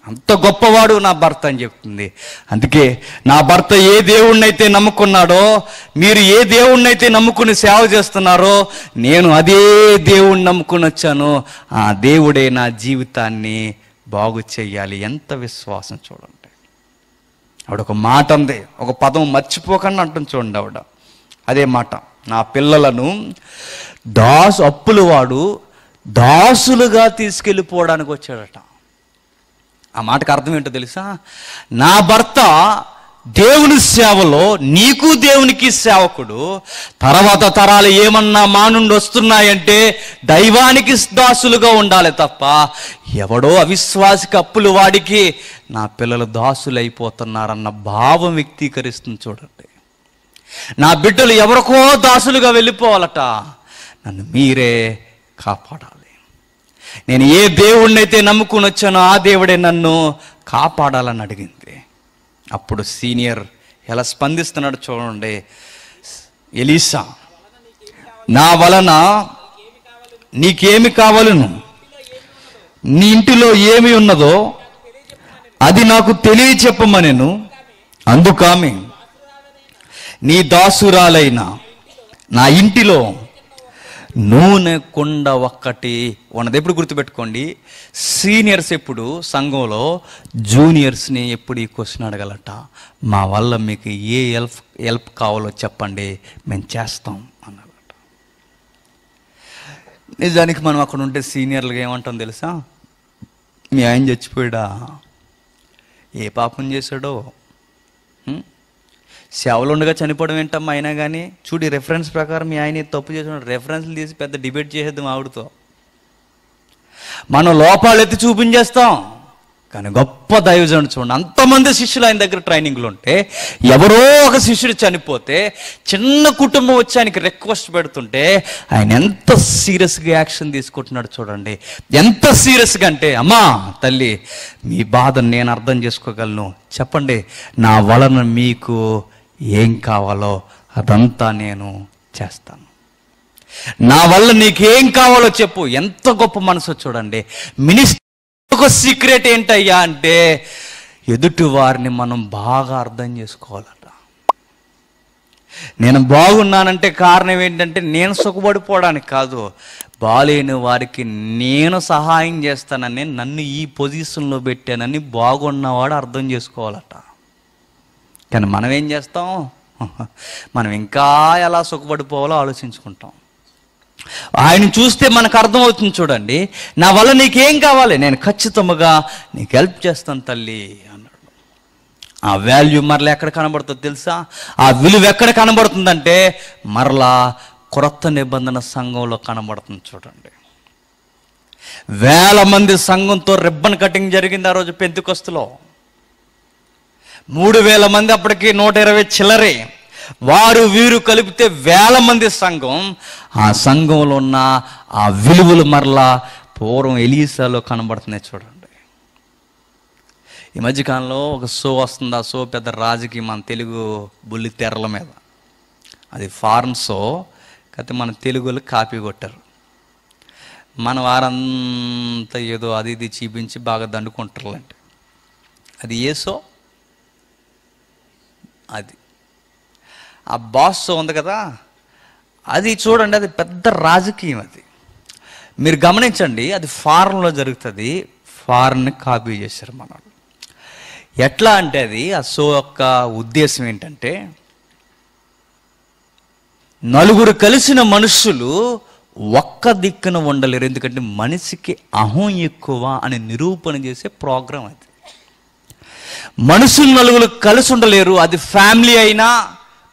అంత గొప్పవాడు నా భర్త అని చెప్తుంది. అందుకే నా భర్త ఏ దేవుణ్ణైతే నమ్ముకున్నాడో, మీరు ఏ దేవుణ్ణైతే నమ్ముకుని సేవ చేస్తున్నారో, నేను అదే దేవుణ్ణి నమ్ముకుని వచ్చాను. ఆ దేవుడే నా జీవితాన్ని బాగు చెయ్యాలి. ఎంత విశ్వాసం చూడండి. ఆవిడ ఒక మాట ఉంది, ఒక పదం మర్చిపోకుండా అంటుంది చూడండి ఆవిడ. అదే మాట, నా పిల్లలను అప్పుల వాడు దాసులుగా తీసుకెళ్ళిపోవడానికి వచ్చాడట. ఆ మాటకు అర్థం ఏంటో తెలుసా? నా భర్త దేవుని సేవలో, నీకు దేవునికి సేవకుడు. తర్వాత తరాలు ఏమన్నా మానుండి వస్తున్నాయంటే దైవానికి దాసులుగా ఉండాలి తప్ప, ఎవడో అవిశ్వాసికి అప్పులు వాడికి నా పిల్లలు దాసులు అయిపోతున్నారన్న భావం వ్యక్తీకరిస్తుంది చూడండి. నా బిడ్డలు ఎవరికో దాసులుగా వెళ్ళిపోవాలట. నన్ను మీరే కాపాడాలి. నేను ఏ దేవుణ్ణైతే నమ్ముకుని వచ్చానో ఆ దేవుడే నన్ను కాపాడాలని అడిగింది. అప్పుడు సీనియర్ ఎలా స్పందిస్తున్నాడు చూడండి. ఎలీషా, నా వలన నీకేమి కావాలను, నీ ఇంటిలో ఏమి ఉన్నదో అది నాకు తెలియచెప్పమనెను. అందుకామె, నీ దాసురాలైన నా ఇంటిలో నూనె కుండ ఒక్కటి ఉన్నది. ఎప్పుడు గుర్తుపెట్టుకోండి, సీనియర్స్ ఎప్పుడు సంఘంలో జూనియర్స్ని ఎప్పుడు ఈ క్వశ్చన్ అడగలట, మా వల్ల మీకు ఏ హెల్ప్ కావాలో చెప్పండి, మేము చేస్తాం అన్నారట. నిజానికి మనం అక్కడ ఉంటే సీనియర్లుగా ఏమంటాం తెలుసా? మీ ఆయన చచ్చిపోయాడా, ఏ పాపం చేశాడో, సేవలు ఉండగా చనిపోవడం ఏంటమ్మా అయినా కానీ, చూడు రెఫరెన్స్ ప్రకారం మీ ఆయన తప్పు చేసిన రెఫరెన్స్లు తీసి పెద్ద డిబేట్ చేసేద్దాం ఆవిడతో. మనం లోపాలు ఎత్తి చూపించేస్తాం. కానీ గొప్ప దైవజనుడు చూడండి, అంతమంది శిష్యులు ఆయన దగ్గర ట్రైనింగ్లు ఉంటే, ఎవరో ఒక శిష్యుడు చనిపోతే చిన్న కుటుంబం వచ్చి ఆయనకి రిక్వెస్ట్ పెడుతుంటే ఆయన ఎంత సీరియస్గా యాక్షన్ తీసుకుంటున్నాడు చూడండి. ఎంత సీరియస్గా అంటే, అమ్మా తల్లి, మీ బాధను నేను అర్థం చేసుకోగలను, చెప్పండి, నా వలన మీకు ఏం కావాలో అదంతా నేను చేస్తాను, నా వల్ల నీకేం కావాలో చెప్పు. ఎంత గొప్ప మనసు చూడండి. మినిస్టర్ ఒక సీక్రెట్ ఏంటయ్యా అంటే, ఎదుటి వారిని మనం బాగా అర్థం చేసుకోవాలట. నేను బాగున్నానంటే కారణం ఏంటంటే నేను సుఖపడిపోవడానికి కాదు, బాలేని వారికి నేను సహాయం చేస్తానని, నన్ను ఈ పొజిషన్లో పెట్టానని బాగున్నవాడు అర్థం చేసుకోవాలట. కానీ మనం ఏం చేస్తాం? మనం ఇంకా ఎలా సుఖపడిపోవాలో ఆలోచించుకుంటాం. ఆయన చూస్తే మనకు అర్థమవుతుంది చూడండి. నా వల్ల నీకేం కావాలి, నేను ఖచ్చితంగా నీకు హెల్ప్ చేస్తాను తల్లి అన్నాడు. ఆ వాల్యూ మరలా ఎక్కడ కనబడుతుందో తెలుసా? ఆ విలువ ఎక్కడ కనబడుతుందంటే మరలా క్రొత్త నిబంధన సంఘంలో కనబడుతుంది చూడండి. వేల మంది సంఘంతో రిబ్బన్ కటింగ్ జరిగింది ఆ రోజు పెంతెకొస్తులో. 3,000 మంది, అప్పటికి 120 చిల్లరే, వారు వీరు కలిపితే వేల మంది సంఘం. ఆ సంఘంలో ఉన్న ఆ విలువలు మరలా పూర్వం ఎలీసాలో కనబడుతున్నాయి చూడండి. ఈ మధ్యకాలంలో ఒక షో వస్తుంది, ఆ షో పెద్ద రాజకీయ మన తెలుగు బుల్లి తెరల మీద. అది ఫారెన్ షో, కాకపోతే మన తెలుగులో కాపీ కొట్టారు. మన వారంతా ఏదో అది ఇది చూపించి బాగా దండుకుంటారులంటే. అది ఏ షో? అది ఆ బాస్ షో ఉంది కదా, అది చూడండి, అది పెద్ద రాజకీయం. అది మీరు గమనించండి, అది ఫారెన్లో జరుగుతుంది. ఫారెన్ని కాపీ చేశారు మన. ఎట్లా అంటే అది ఆ షో యొక్క ఉద్దేశం ఏంటంటే, నలుగురు కలిసిన మనుషులు ఒక్క దిక్కున ఉండలేరు, ఎందుకంటే మనిషికి అహం ఎక్కువ అని నిరూపణ చేసే ప్రోగ్రాం అది. మనుషులు నలుగురు కలిసి ఉండలేరు, అది ఫ్యామిలీ అయినా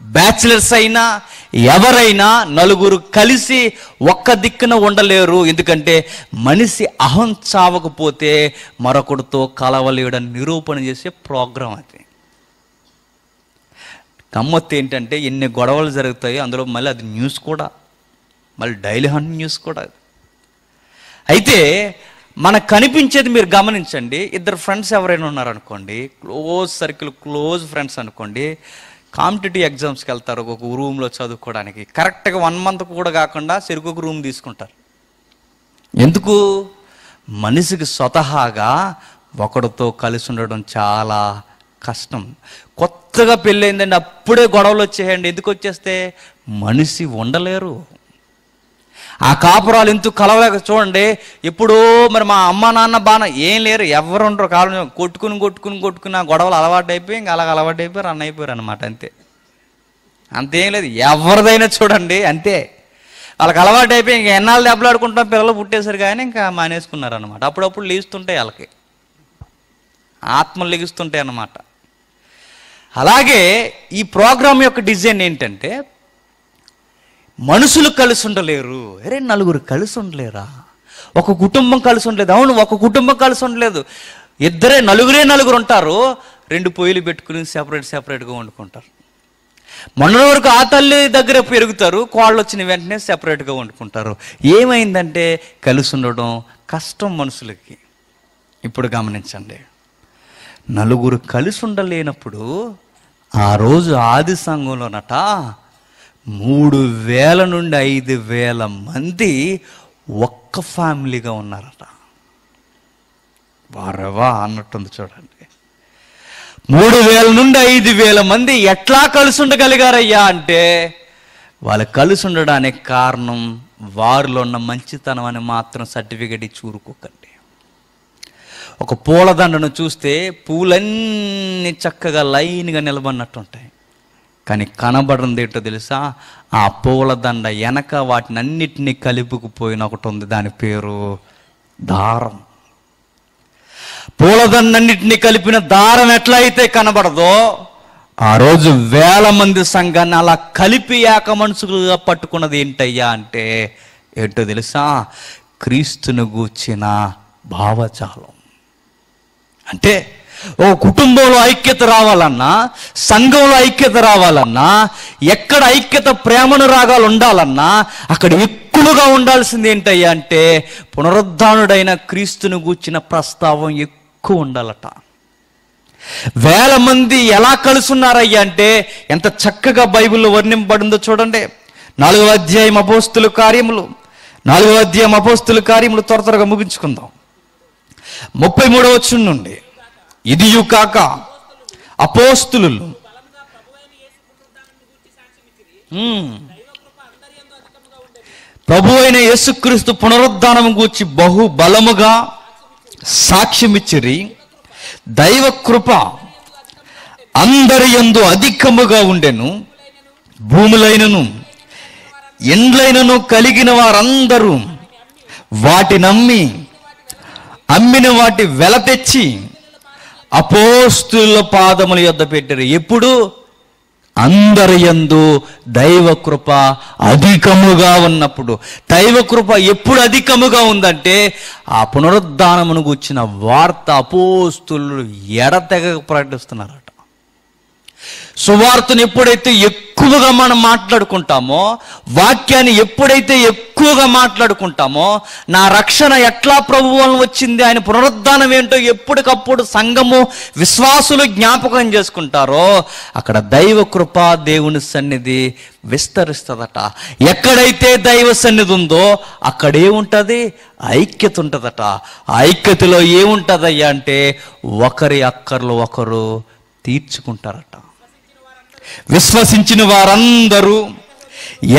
బ్యాచిలర్స్ అయినా ఎవరైనా నలుగురు కలిసి ఒక్క దిక్కున ఉండలేరు, ఎందుకంటే మనిషి అహం చావకపోతే మరొకడితో కలవలేడని నిరూపణ చేసే ప్రోగ్రాం అది. గమ్మత్తు ఏంటంటే ఎన్ని గొడవలు జరుగుతాయి అందులో, మళ్ళీ అది న్యూస్ కూడా, మళ్ళీ డైలీ హంట్ న్యూస్ కూడా. అయితే మనకు కనిపించేది మీరు గమనించండి, ఇద్దరు ఫ్రెండ్స్ ఎవరైనా ఉన్నారనుకోండి, క్లోజ్ సర్కిల్, క్లోజ్ ఫ్రెండ్స్ అనుకోండి, కాంపిటేటివ్ ఎగ్జామ్స్కి వెళ్తారు ఒక రూమ్లో చదువుకోవడానికి. కరెక్ట్గా 1 month కూడా కాకుండా చెరుకు రూమ్ తీసుకుంటారు. ఎందుకు? మనిషికి స్వతహాగా ఒకడితో కలిసి ఉండడం చాలా కష్టం. కొత్తగా పెళ్ళయిందండి, అప్పుడే గొడవలు వచ్చేయండి. ఎందుకు వచ్చేస్తే మనిషి ఉండలేరు. ఆ కాపురాలు ఎందుకు కలవలేక చూడండి. ఇప్పుడు మరి మా అమ్మ నాన్న బాగా ఏం లేరు, ఎవరు ఉండరు, కాలం కొట్టుకుని ఆ గొడవలు అలవాటు అయిపోయి ఇంకా అలాగ అలవాటు అయిపోయి రన్ అయిపోయారు అనమాట. అంతేం లేదు, ఎవరిదైనా చూడండి అంతే. వాళ్ళకి అలవాటు అయిపోయి ఇంకా ఎన్నాళ్ళు దెబ్బలాడుకుంటాం, పిల్లలు పుట్టేసరి కానీ ఇంకా మానేసుకున్నారు అనమాట. అప్పుడప్పుడు లేస్తుంటాయి వాళ్ళకి, ఆత్మలు లెగుస్తుంటాయి అన్నమాట. అలాగే ఈ ప్రోగ్రాం యొక్క డిజైన్ ఏంటంటే, మనుషులు కలిసి ఉండలేరు. అరే నలుగురు కలిసి ఉండలేరా? ఒక కుటుంబం కలిసి ఉండలేదు. అవును, ఒక కుటుంబం కలిసి ఉండలేదు. నలుగురు ఉంటారు, 2 పొయ్యిలు పెట్టుకుని సెపరేట్గా వండుకుంటారు. మొన్న వరకు ఆ తల్లి దగ్గర పెరుగుతారు, కోళ్ళు వచ్చిన వెంటనే సెపరేట్గా వండుకుంటారు. ఏమైందంటే కలిసి ఉండడం కష్టం మనుషులకి. ఇప్పుడు గమనించండి, నలుగురు కలిసి ఉండలేనప్పుడు ఆ రోజు ఆది సంఘంలోనట 3,000 నుండి 5,000 మంది ఒక్క ఫ్యామిలీగా ఉన్నారట. వారవా అన్నట్టుంది చూడండి. 3,000 నుండి 5,000 మంది ఎట్లా కలిసి ఉండగలిగారయ్యా అంటే, వాళ్ళు కలిసి ఉండడానికి కారణం వారిలో ఉన్న మంచితనం అని మాత్రం సర్టిఫికెట్ ఇచ్చి ఊరుకోకండి. ఒక పూలదండను చూస్తే పూలన్నీ చక్కగా లైన్గా నిలబడినట్టు ఉంటాయి, కానీ కనబడింది ఏంటో తెలుసా? ఆ పూలదండ వెనక వాటిని అన్నిటినీ కలుపుకుపోయిన ఒకటి ఉంది, దాని పేరు దారం. పూలదండన్నిటినీ కలిపిన దారం ఎట్లా అయితే కనబడదో, ఆ రోజు 1000 మంది సంఘాన్ని అలా కలిపి ఏక మనుషులుగా పట్టుకున్నది ఏంటయ్యా అంటే ఏంటో తెలుసా? క్రీస్తును గూర్చిన భావజాలం. అంటే ఓ కుటుంబంలో ఐక్యత రావాలన్నా, సంఘంలో ఐక్యత రావాలన్నా, ఎక్కడ ఐక్యత ప్రేమను రాగాలు ఉండాలన్నా అక్కడ ఎక్కువగా ఉండాల్సింది ఏంటయ్యా అంటే పునరుద్ధానుడైన క్రీస్తును గూర్చిన ప్రస్తావం ఎక్కువ ఉండాలట. 1000 మంది ఎలా కలుసున్నారయ్యా అంటే ఎంత చక్కగా బైబిల్లో వర్ణింపబడిందో చూడండి. 4వ అధ్యాయం అపోస్తుల కార్యములు త్వరగా ముగించుకుందాం. 33వ వచనం నుండి, ఇదియు కాక అపోస్తులు ప్రభువైన యేసుక్రీస్తు పునరుద్ధానము గూర్చి బహు బలముగా సాక్ష్యమిచ్చిరి. దైవ కృప అందరి యందు అధికముగా ఉండెను. భూములైనను ఎండ్లైనను కలిగిన వారందరూ వాటిని అమ్మిన వాటి వెల తెచ్చి అపోస్తుల పాదముల యొద్ద పెట్టారు. ఎప్పుడు? అందరి యందు దైవ కృప అధికముగా ఉన్నప్పుడు. దైవ కృప ఎప్పుడు అధికముగా ఉందంటే ఆ పునరుద్ధానమును గూర్చిన వార్త అపోస్తులు ఎడతెగక ప్రకటిస్తున్నారట. సువార్తను ఎప్పుడైతే ఎక్కువగా మనం మాట్లాడుకుంటామో, వాక్యాన్ని ఎప్పుడైతే ఎక్కువగా మాట్లాడుకుంటామో, నా రక్షణ ఎట్లా ప్రభువు వలన వచ్చింది, ఆయన పునరుద్ధానం ఏంటో ఎప్పటికప్పుడు సంఘము విశ్వాసులు జ్ఞాపకం చేసుకుంటారో అక్కడ దైవ కృప దేవుని సన్నిధి విస్తరిస్తుందట. ఎక్కడైతే దైవ సన్నిధి ఉందో అక్కడేముంటుంది? ఐక్యత ఉంటుందట. ఆ ఐక్యతలో ఏముంటుందయ్యా అంటే ఒకరి అక్కర్లు ఒకరు తీర్చుకుంటారట. విశ్వసించిన వారందరూ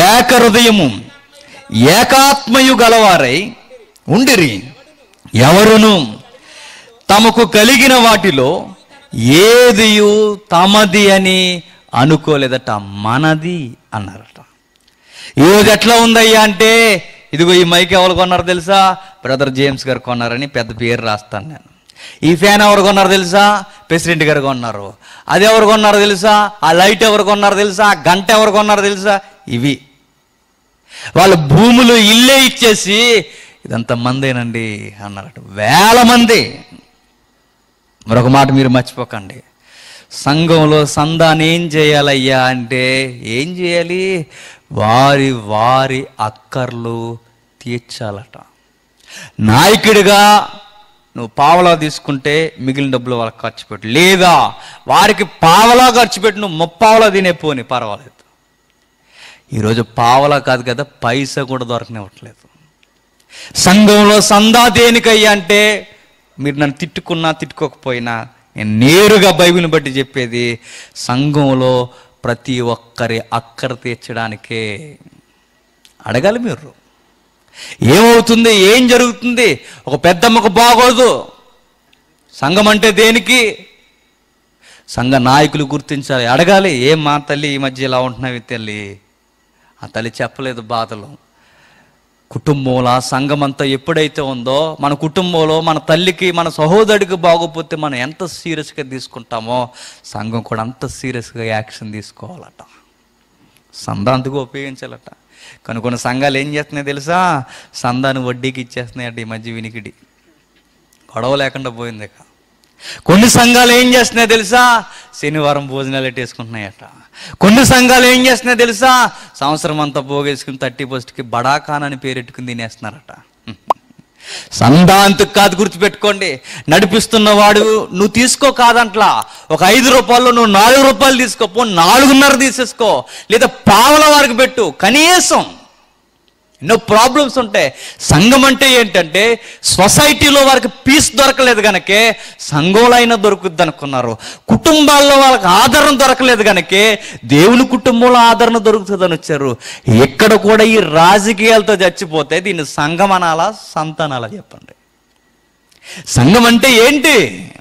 ఏక హృదయము ఏకాత్మయు గలవారై ఉండిరి. ఎవరును తమకు కలిగిన వాటిలో ఏదియు తమది అని అనుకోలేదట, మనది అన్నారట. ఈరోజు ఎట్లా ఉందయ్యా అంటే, ఇదిగో ఈ మైక్ ఎవరు కొన్నారు తెలుసా? బ్రదర్ జేమ్స్ గారు కొన్నారని పెద్ద పేరు రాస్తాను నేను. ఈ ఫ్యాన్ ఎవరు కొన్నారు తెలుసా? ప్రెసిడెంట్ గారు కొన్నారు. అది ఎవరు కొన్నారో తెలుసా? ఆ లైట్ ఎవరు కొన్నారో తెలుసా? ఆ గంట ఎవరు కొన్నారో తెలుసా? ఇవి వాళ్ళ భూములు ఇల్లే ఇచ్చేసి ఇదంతా మందేనండి అన్నారట. వేల మంది. మరొక మాట మీరు మర్చిపోకండి, సంఘంలో సందాన్ని ఏం చేయాలయ్యా అంటే ఏం చేయాలి? వారి వారి అక్కర్లు తీర్చాలట. నాయకుడిగా నువ్వు పావలా తీసుకుంటే మిగిలిన డబ్బులు వాళ్ళకి ఖర్చు పెట్టు, లేదా వారికి పావలా ఖర్చు పెట్టి నువ్వు ముప్పావలా తినే పోని పర్వాలేదు. ఈరోజు పావలా కాదు కదా, పైసా కూడా దొరకనివ్వట్లేదు. సంఘంలో సందా దేనికయ్యా అంటే, మీరు నన్ను తిట్టుకున్నా తిట్టుకోకపోయినా నేను నేరుగా బైబిల్ని బట్టి చెప్పేది, సంఘంలో ప్రతి ఒక్కరి అక్కర తీర్చడానికే. అడగాలి మీరు, ఏమవుతుంది, ఏం జరుగుతుంది? ఒక పెద్దమ్మకు బాగోదు. సంఘం అంటే దేనికి? సంఘ నాయకులు గుర్తించాలి, అడగాలి. ఏం మా తల్లి ఈ మధ్య ఇలా ఉంటున్నావి తల్లి? ఆ తల్లి చెప్పలేదు బాధలు. కుటుంబంలో సంఘం అంతా ఎప్పుడైతే ఉందో, మన కుటుంబంలో మన తల్లికి మన సహోదరుడికి బాగోపోతే మనం ఎంత సీరియస్గా తీసుకుంటామో సంఘం కూడా అంత సీరియస్గా యాక్షన్ తీసుకోవాలట. సందాంతగా ఉపయోగించాలట. కానీ కొన్ని సంఘాలు ఏం చేస్తున్నాయి తెలుసా? సందాన్ని వడ్డీకి ఇచ్చేస్తున్నాయట. ఈ మధ్య వినికిడి గొడవ లేకుండా పోయింది. కొన్ని సంఘాలు ఏం చేస్తున్నాయి తెలుసా? శనివారం భోజనాలు ఎట్టేసుకుంటున్నాయట. కొన్ని సంఘాలు ఏం చేస్తున్నాయి తెలుసా? సంవత్సరం అంతా పోగేసుకుని 30% బడాఖాన్ అని పేరెట్టుకుని తినేస్తున్నారట. సందాంతకు కాదు, గుర్తుపెట్టుకోండి. నడిపిస్తున్నవాడు నువ్వు తీసుకో కాదంట్లా. ఒక 5 రూపాయల్లో నువ్వు 4 రూపాయలు తీసుకోపో, 4.5 తీసేసుకో, లేదా పావల వారికి పెట్టు. కనీసం ఎన్నో ప్రాబ్లమ్స్ ఉంటాయి. సంఘం అంటే ఏంటంటే సొసైటీలో వారికి పీస్ దొరకలేదు కనుకే సంఘంలో అయినా దొరుకుద్ది అనుకున్నారు. కుటుంబాల్లో వాళ్ళకి ఆదరణ దొరకలేదు కనుకే దేవుని కుటుంబంలో ఆదరణ దొరుకుతుందని వచ్చారు. ఎక్కడ కూడా ఈ రాజకీయాలతో చచ్చిపోతే దీన్ని సంఘం అనాలా, సంతానాలా? చెప్పండి. సంఘం అంటే ఏంటి?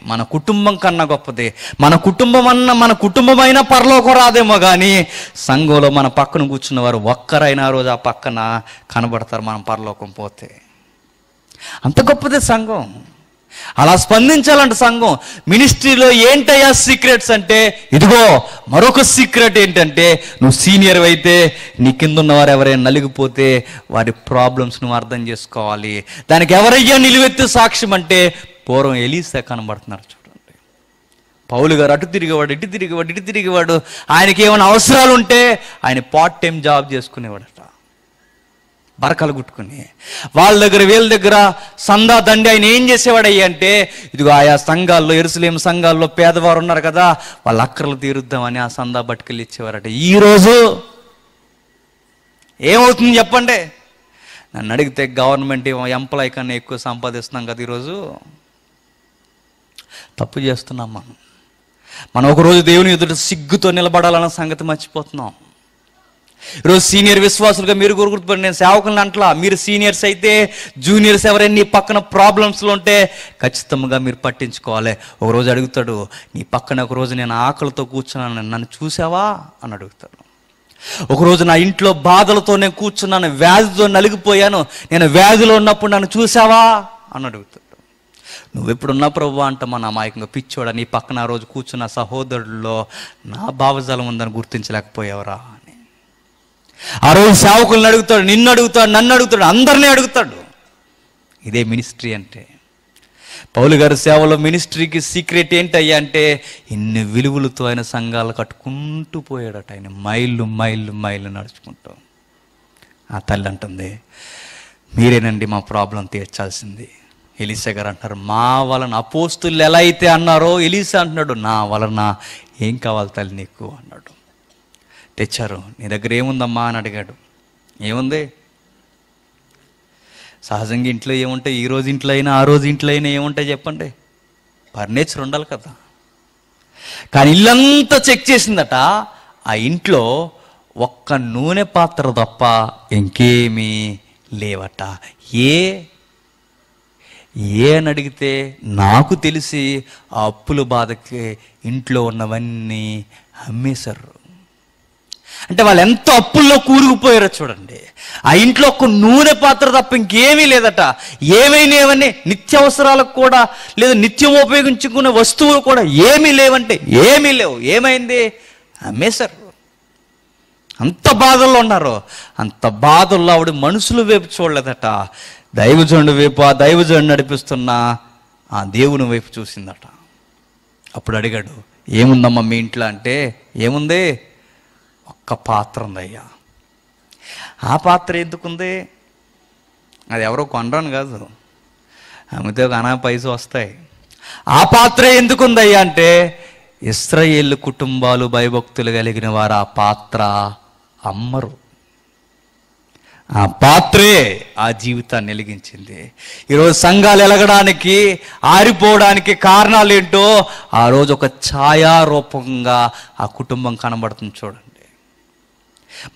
మన కుటుంబం కన్నా గొప్పది. మన కుటుంబమైనా పరలోకం రాదేమో కానీ సంఘంలో మన పక్కన కూర్చున్న వారు ఒక్కరైనా రోజు ఆ పక్కన కనబడతారు మనం పరలోకం పోతే. అంత గొప్పదే సంఘం. అలా స్పందించాలంట సంఘం. మినిస్ట్రీలో ఏంటయ్యా సీక్రెట్స్ అంటే, ఇదిగో మరొక సీక్రెట్ ఏంటంటే, నువ్వు సీనియర్ అయితే నీ కింద ఉన్నవారు ఎవరైనా నలిగిపోతే వారి ప్రాబ్లమ్స్ నువ్వు అర్థం చేసుకోవాలి. దానికి ఎవరయ్యా నిలువెత్తి సాక్ష్యం అంటే పూర్వం ఎలీసా కనబడుతున్నారు. చూడండి, పౌలు గారు అటు తిరిగేవాడు, ఇటు తిరిగేవాడు, ఇటు తిరిగేవాడు. ఆయనకి ఏమైనా అవసరాలు ఉంటే ఆయన పార్ట్ టైం జాబ్ చేసుకునేవాడట, బరకలు కుట్టుకుని. వాళ్ళ దగ్గర వీళ్ళ దగ్గర సందా దండి ఆయన ఏం చేసేవాడయ్యా అంటే, ఇదిగో ఆయా సంఘాల్లో, యెరూషలేము సంఘాల్లో పేదవారు ఉన్నారు కదా, వాళ్ళ అక్కర్లు తీరుద్దామని ఆ సందా బట్టుకెళ్ళి ఇచ్చేవారట. ఈరోజు ఏమవుతుంది చెప్పండి? నన్ను అడిగితే గవర్నమెంట్ ఎంప్లాయ్ కన్నా ఎక్కువ సంపాదిస్తున్నాం కదా. ఈరోజు తప్పు చేస్తున్నాం మనం ఒకరోజు దేవుని ఎదుట సిగ్గుతో నిలబడాలన్న సంగతి మర్చిపోతున్నాం. ఈరోజు సీనియర్ విశ్వాసులుగా మీరు గుర్తుపడి, నేను సేవకులను అంటలా, మీరు సీనియర్స్ అయితే జూనియర్స్ ఎవరైనా నీ పక్కన ప్రాబ్లమ్స్లో ఉంటే ఖచ్చితంగా మీరు పట్టించుకోవాలి. ఒకరోజు అడుగుతాడు, నీ పక్కన ఒకరోజు నేను ఆకలితో కూర్చున్నాను, నన్ను చూసావా అని అడుగుతాడు. ఒకరోజు నా ఇంట్లో బాధలతో నేను కూర్చున్నాను, వ్యాధితో నలిగిపోయాను, నేను వ్యాధిలో ఉన్నప్పుడు నన్ను చూసావా అని అడుగుతాడు. నువ్వెప్పుడున్నా ప్రభు అంటామా నా అమాయకంగా పిచ్చోడా, నీ పక్కన ఆ రోజు కూర్చున్న సహోదరుల్లో నా భావజాలం ఉందని గుర్తించలేకపోయావరా అని. ఆ రోజు సేవకులను అడుగుతాడు, నిన్ను అడుగుతాడు, నన్ను అడుగుతాడు, అందరినీ అడుగుతాడు. ఇదే మినిస్ట్రీ అంటే. పౌలు గారి సేవలో మినిస్ట్రీకి సీక్రెట్ ఏంటయ్యా అంటే ఇన్ని విలువలతో ఆయన సంఘాలు కట్టుకుంటూ పోయాడట. ఆయన మైళ్ళు మైళ్ళు మైళ్ళు నడుచుకుంటూ. ఆ తల్లి అంటుంది, మీరేనండి మా ప్రాబ్లం తీర్చాల్సింది. ఎలీసా గారు అంటారు, మా వలన అపోస్తులు ఎలా అయితే అన్నారో ఎలీసా అంటున్నాడు, నా వలన ఏం కావాలి తల్లి నీకు అన్నాడు. తెచ్చారు. నీ దగ్గర ఏముందమ్మా అని అడిగాడు. ఏముంది? సహజంగా ఇంట్లో ఏముంటాయి? ఈ రోజు ఇంట్లో అయినా ఆ రోజు ఇంట్లో అయినా ఏముంటాయి చెప్పండి? ఫర్నిచర్ ఉండాలి కదా. కానీ ఇల్లంతా చెక్ చేసిందట. ఆ ఇంట్లో ఒక్క నూనె పాత్ర తప్ప ఇంకేమీ లేవట. ఏ అని అడిగితే నాకు తెలిసి ఆ అప్పుల బాధకి ఇంట్లో ఉన్నవన్నీ అమ్మేశారు. అంటే వాళ్ళు ఎంత అప్పుల్లో కూరుకుపోయారో చూడండి. ఆ ఇంట్లో ఒక నూనె పాత్ర తప్ప ఇంకేమీ లేదట. ఏమైనా నిత్యావసరాలకు కూడా లేదా నిత్యం ఉపయోగించుకునే వస్తువులు కూడా ఏమీ లేవంటే ఏమీ లేవు. ఏమైంది? అమ్మేశారు. అంత బాధల్లో ఉన్నారు. అంత బాధల్లో ఆవిడ మనుషుల వైపు చూడలేదట, దైవజనుడి వైపు, ఆ దైవజనుడు నడిపిస్తున్న ఆ దేవుని వైపు చూసిందట. అప్పుడు అడిగాడు, ఏముందమ్మా మీ ఇంట్లో అంటే, ఏముంది? ఒక్క పాత్ర ఉందయ్యా. ఆ పాత్ర ఎందుకుంది? అది ఎవరో కొనరాను కాదు, అమ్మితే ఒక అనా పైసలు వస్తాయి. ఆ పాత్ర ఎందుకుందయ్యా అంటే, ఇశ్రాయేలు కుటుంబాలు భయభక్తులు కలిగిన వారు ఆ పాత్ర అమ్మరు. ఆ పాత్రే ఆ జీవితాన్ని వెలిగించింది. ఈరోజు సంఘాలు ఎలగడానికి, ఆరిపోవడానికి కారణాలు ఏంటో ఆ రోజు ఒక ఛాయారూపంగా ఆ కుటుంబం కనబడుతుంది చూడండి.